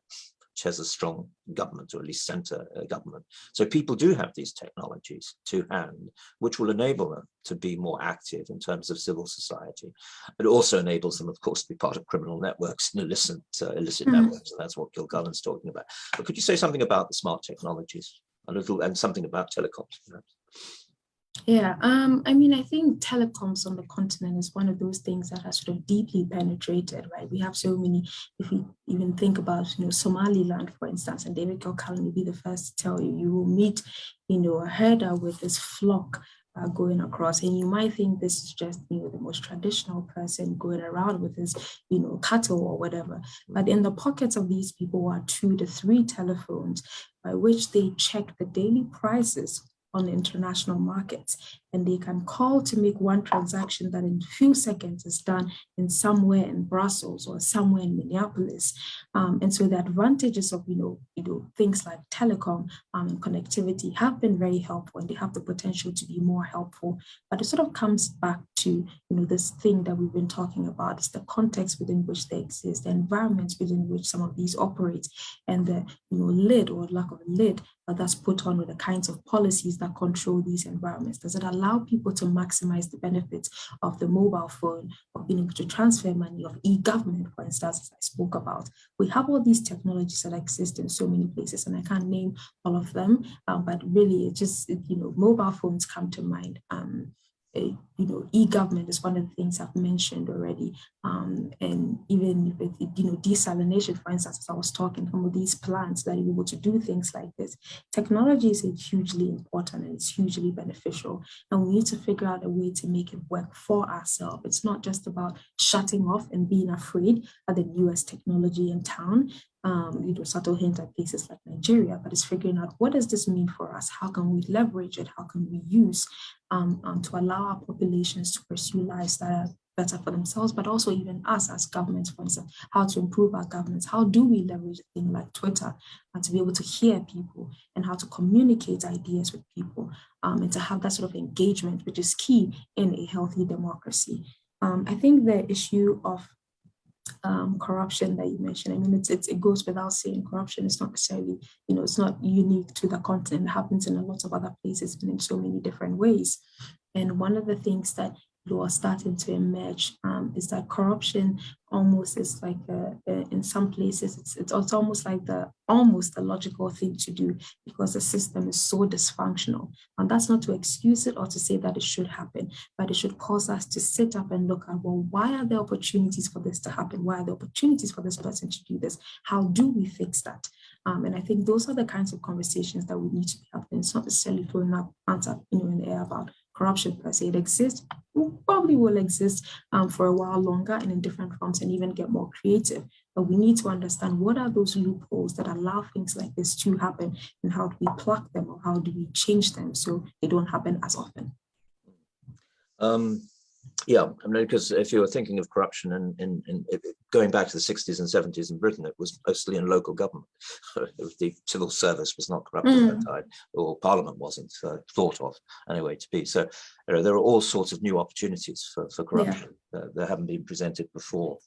which has a strong government, or at least center government. So people do have these technologies to hand, which will enable them to be more active in terms of civil society. It also enables them, of course, to be part of criminal networks and illicit networks, and that's what Kilcullen's talking about. But could you say something about the smart technologies a little, and something about telecoms, perhaps? Yeah, I mean, I think telecoms on the continent is one of those things that has sort of deeply penetrated, right? We have so many, if we even think about, Somaliland, for instance, and David Kilcullen will be the first to tell you, you will meet, a herder with his flock going across, and you might think this is just, you know, the most traditional person going around with his, you know, cattle or whatever. But in the pockets of these people are 2 to 3 telephones by which they check the daily prices on the international markets, and they can call to make one transaction that in a few seconds is done in somewhere in Brussels or somewhere in Minneapolis. And so the advantages of, you know, things like telecom and connectivity have been very helpful, and they have the potential to be more helpful. But it sort of comes back to, you know, this thing that we've been talking about, is the context within which they exist, the environments within which some of these operate, and the, you know, lid or lack of a lid that's put on with the kinds of policies that control these environments. Does it allow people to maximize the benefits of the mobile phone, of being able to transfer money, of e-government, for instance, as I spoke about? We have all these technologies that exist in so many places, and I can't name all of them, but really it just, you know, mobile phones come to mind. You know, e-government is one of the things I've mentioned already. And even with, you know, desalination, for instance, as I was talking, some of these plants that are able to do things like this. Technology is hugely important and it's hugely beneficial. And we need to figure out a way to make it work for ourselves. It's not just about shutting off and being afraid of the newest technology in town. You know, subtle hint at places like Nigeria, but it's figuring out, what does this mean for us? How can we leverage it? How can we use to allow our populations to pursue lives that are better for themselves, but also even us as governments, for instance, how to improve our governance? How do we leverage a thing like Twitter and to be able to hear people, and how to communicate ideas with people, and to have that sort of engagement, which is key in a healthy democracy. I think the issue of corruption that you mentioned, I mean, it goes without saying, corruption is not necessarily, you know, it's not unique to the continent. It happens in a lot of other places and in so many different ways. And one of the things that are starting to emerge is that corruption almost is like in some places it's almost like the logical thing to do, because the system is so dysfunctional. And that's not to excuse it or to say that it should happen, but it should cause us to sit up and look at, well, why are there opportunities for this to happen? Why are there opportunities for this person to do this? How do we fix that? And I think those are the kinds of conversations that we need to be having. It's not necessarily throwing up answer, you know, in the air about corruption per se. It exists, probably will exist for a while longer and in different forms, and even get more creative. But we need to understand, what are those loopholes that allow things like this to happen, and how do we plug them, or how do we change them so they don't happen as often? Yeah, I mean, because if you were thinking of corruption in going back to the 60s and 70s in Britain, it was mostly in local government. The civil service was not corrupt at that time, or Parliament wasn't thought of anyway to be. So there are all sorts of new opportunities for corruption that haven't been presented before.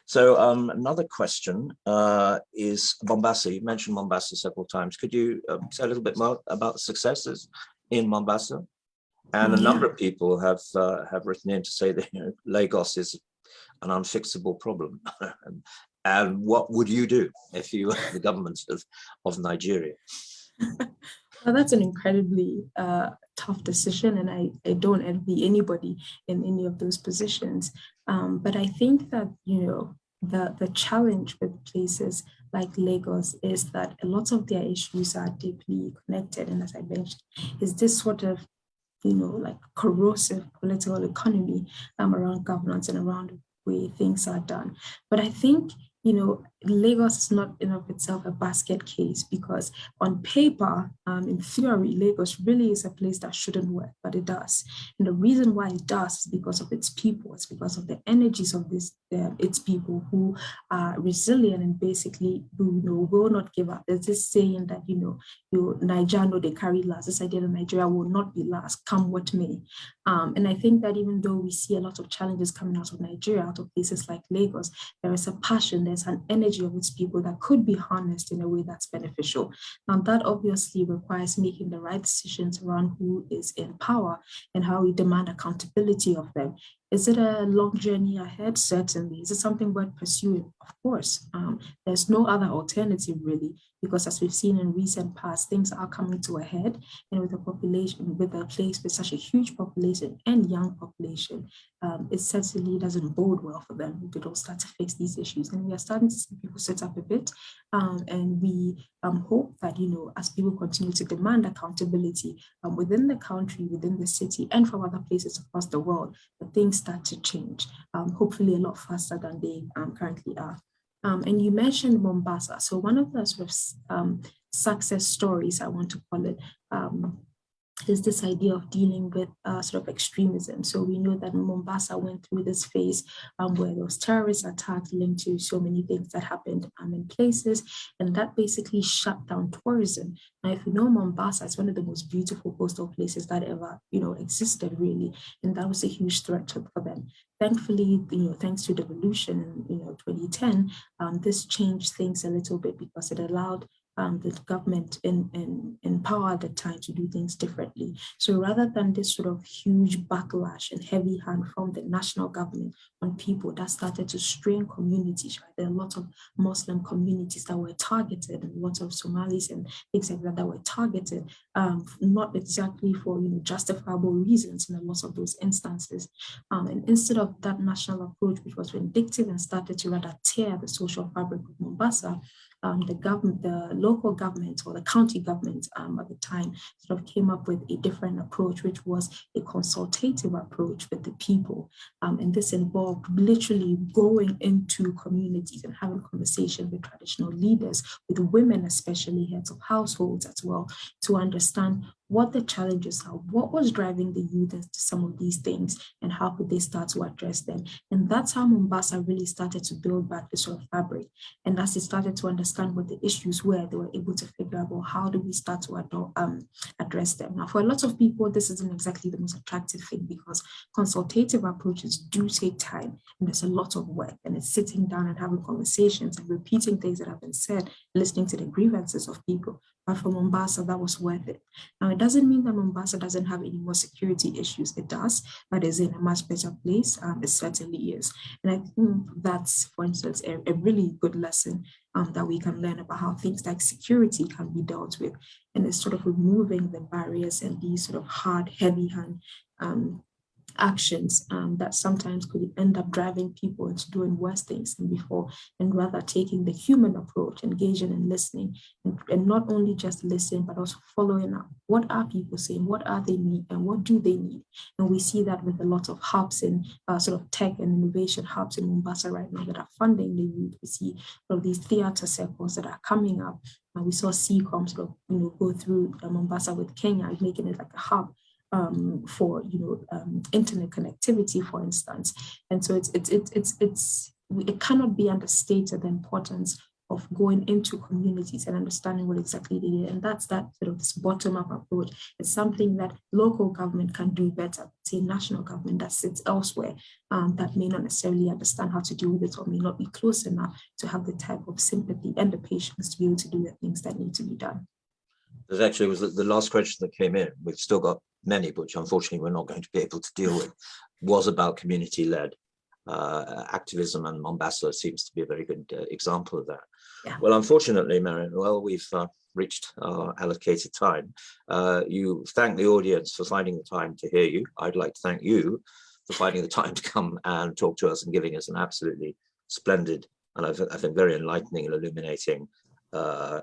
So another question is Mombasa. You mentioned Mombasa several times. Could you say a little bit more about the successes in Mombasa? And a number of people have written in to say that, you know, Lagos is an unfixable problem. And what would you do if you were the government of Nigeria? Well, that's an incredibly tough decision, and I don't envy anybody in any of those positions. But I think that, you know, the challenge with places like Lagos is that a lot of their issues are deeply connected. And as I mentioned, is this sort of, you know, like corrosive political economy around governance and around the way things are done. But I think, you know, Lagos is not in of itself a basket case, because on paper, in theory, Lagos really is a place that shouldn't work, but it does. And the reason why it does is because of its people. It's because of the energies of its people who are resilient and basically, who, you know, will not give up. There's this saying that, you know, Nigeria know they carry last. This idea that Nigeria will not be last, come what may. And I think that even though we see a lot of challenges coming out of Nigeria, out of places like Lagos, there is a passion, there's an energy of its people that could be harnessed in a way that's beneficial. Now, that obviously requires making the right decisions around who is in power and how we demand accountability of them. Is it a long journey ahead? Certainly. Is it something worth pursuing? Of course. There's no other alternative really, because as we've seen in recent past, things are coming to a head, and with a population, with a place with such a huge population and young population, it certainly doesn't bode well for them if they don't start to fix these issues. And we are starting to see people sit up a bit, and we hope that, you know, as people continue to demand accountability within the country, within the city, and from other places across the world, that things start to change, hopefully a lot faster than they currently are. And you mentioned Mombasa. So one of the sort of success stories, I want to call it, is this idea of dealing with sort of extremism. So we know that Mombasa went through this phase where there was terrorist attacks linked to so many things that happened in places, and that basically shut down tourism. Now, if you know Mombasa, it's one of the most beautiful coastal places that ever, you know, existed really, and that was a huge threat for them. Thankfully, you know, thanks to devolution in 2010, this changed things a little bit because it allowed the government in power at the time to do things differently. So rather than this sort of huge backlash and heavy hand from the national government on people, that started to strain communities, right? There are a lot of Muslim communities that were targeted, and lots of Somalis and things like that were targeted, not exactly for, you know, justifiable reasons in a lot of those instances. And instead of that national approach, which was vindictive and started to rather tear the social fabric of Mombasa, the local government or the county government at the time sort of came up with a different approach, which was a consultative approach with the people. And this involved literally going into communities and having conversations with traditional leaders, with women, especially heads of households as well, to understand what the challenges are, what was driving the youth into some of these things, and how could they start to address them. And that's how Mombasa really started to build back the sort of fabric. And as they started to understand what the issues were, they were able to figure out, well, how do we start to address them? Now, for a lot of people, this isn't exactly the most attractive thing, because consultative approaches do take time, and there's a lot of work, and it's sitting down and having conversations and repeating things that have been said, listening to the grievances of people. But for Mombasa, that was worth it. Now, it doesn't mean that Mombasa doesn't have any more security issues. It does, but it's in a much better place. It certainly is. And I think that's, for instance, a really good lesson that we can learn about how things like security can be dealt with. And it's sort of removing the barriers and these sort of hard, heavy hand actions that sometimes could end up driving people into doing worse things than before, and rather taking the human approach, engaging and listening, and not only just listening, but also following up. What are people saying? What are they need? And what do they need? And we see that with a lot of hubs in sort of tech and innovation hubs in Mombasa right now that are funding the youth. We see sort of these theater circles that are coming up. We saw CCOM sort of, go through Mombasa with Kenya, making it like a hub for internet connectivity, for instance. And so it cannot be understated, the importance of going into communities and understanding what exactly they need. And that's that sort of this bottom-up approach. It's something that local government can do better, say national government that sits elsewhere, that may not necessarily understand how to deal with it, or may not be close enough to have the type of sympathy and the patience to be able to do the things that need to be done. That actually was the last question that came in. We've still got many, which unfortunately we're not going to be able to deal with, was about community-led activism, and Mombasa seems to be a very good example of that. Yeah. Well, unfortunately, Marie-Noelle, we've reached our allocated time. You thank the audience for finding the time to hear you. I'd like to thank you for finding the time to come and talk to us and giving us an absolutely splendid and I think very enlightening and illuminating a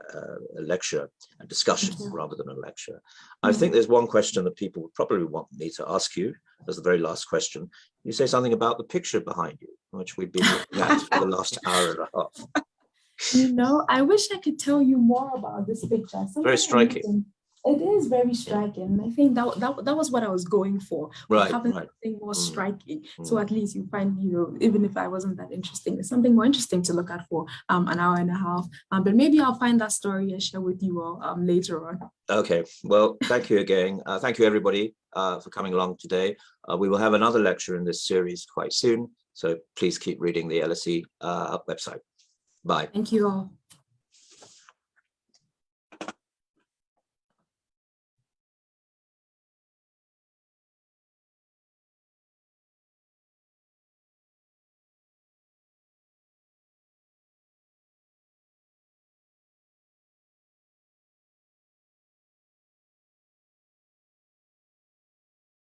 lecture, a discussion rather than a lecture. I think there's one question that people would probably want me to ask you as the very last question. You say something about the picture behind you, which we've been looking at for the last hour and a half. I wish I could tell you more about this picture. Very striking. It is very striking. I think that was what I was going for. Having something more striking. So at least you find, even if I wasn't that interesting, there's something more interesting to look at for an hour and a half. But maybe I'll find that story and share with you all later on. Okay. Well, thank you again. Thank you, everybody, for coming along today. We will have another lecture in this series quite soon. So please keep reading the LSE website. Bye. Thank you all.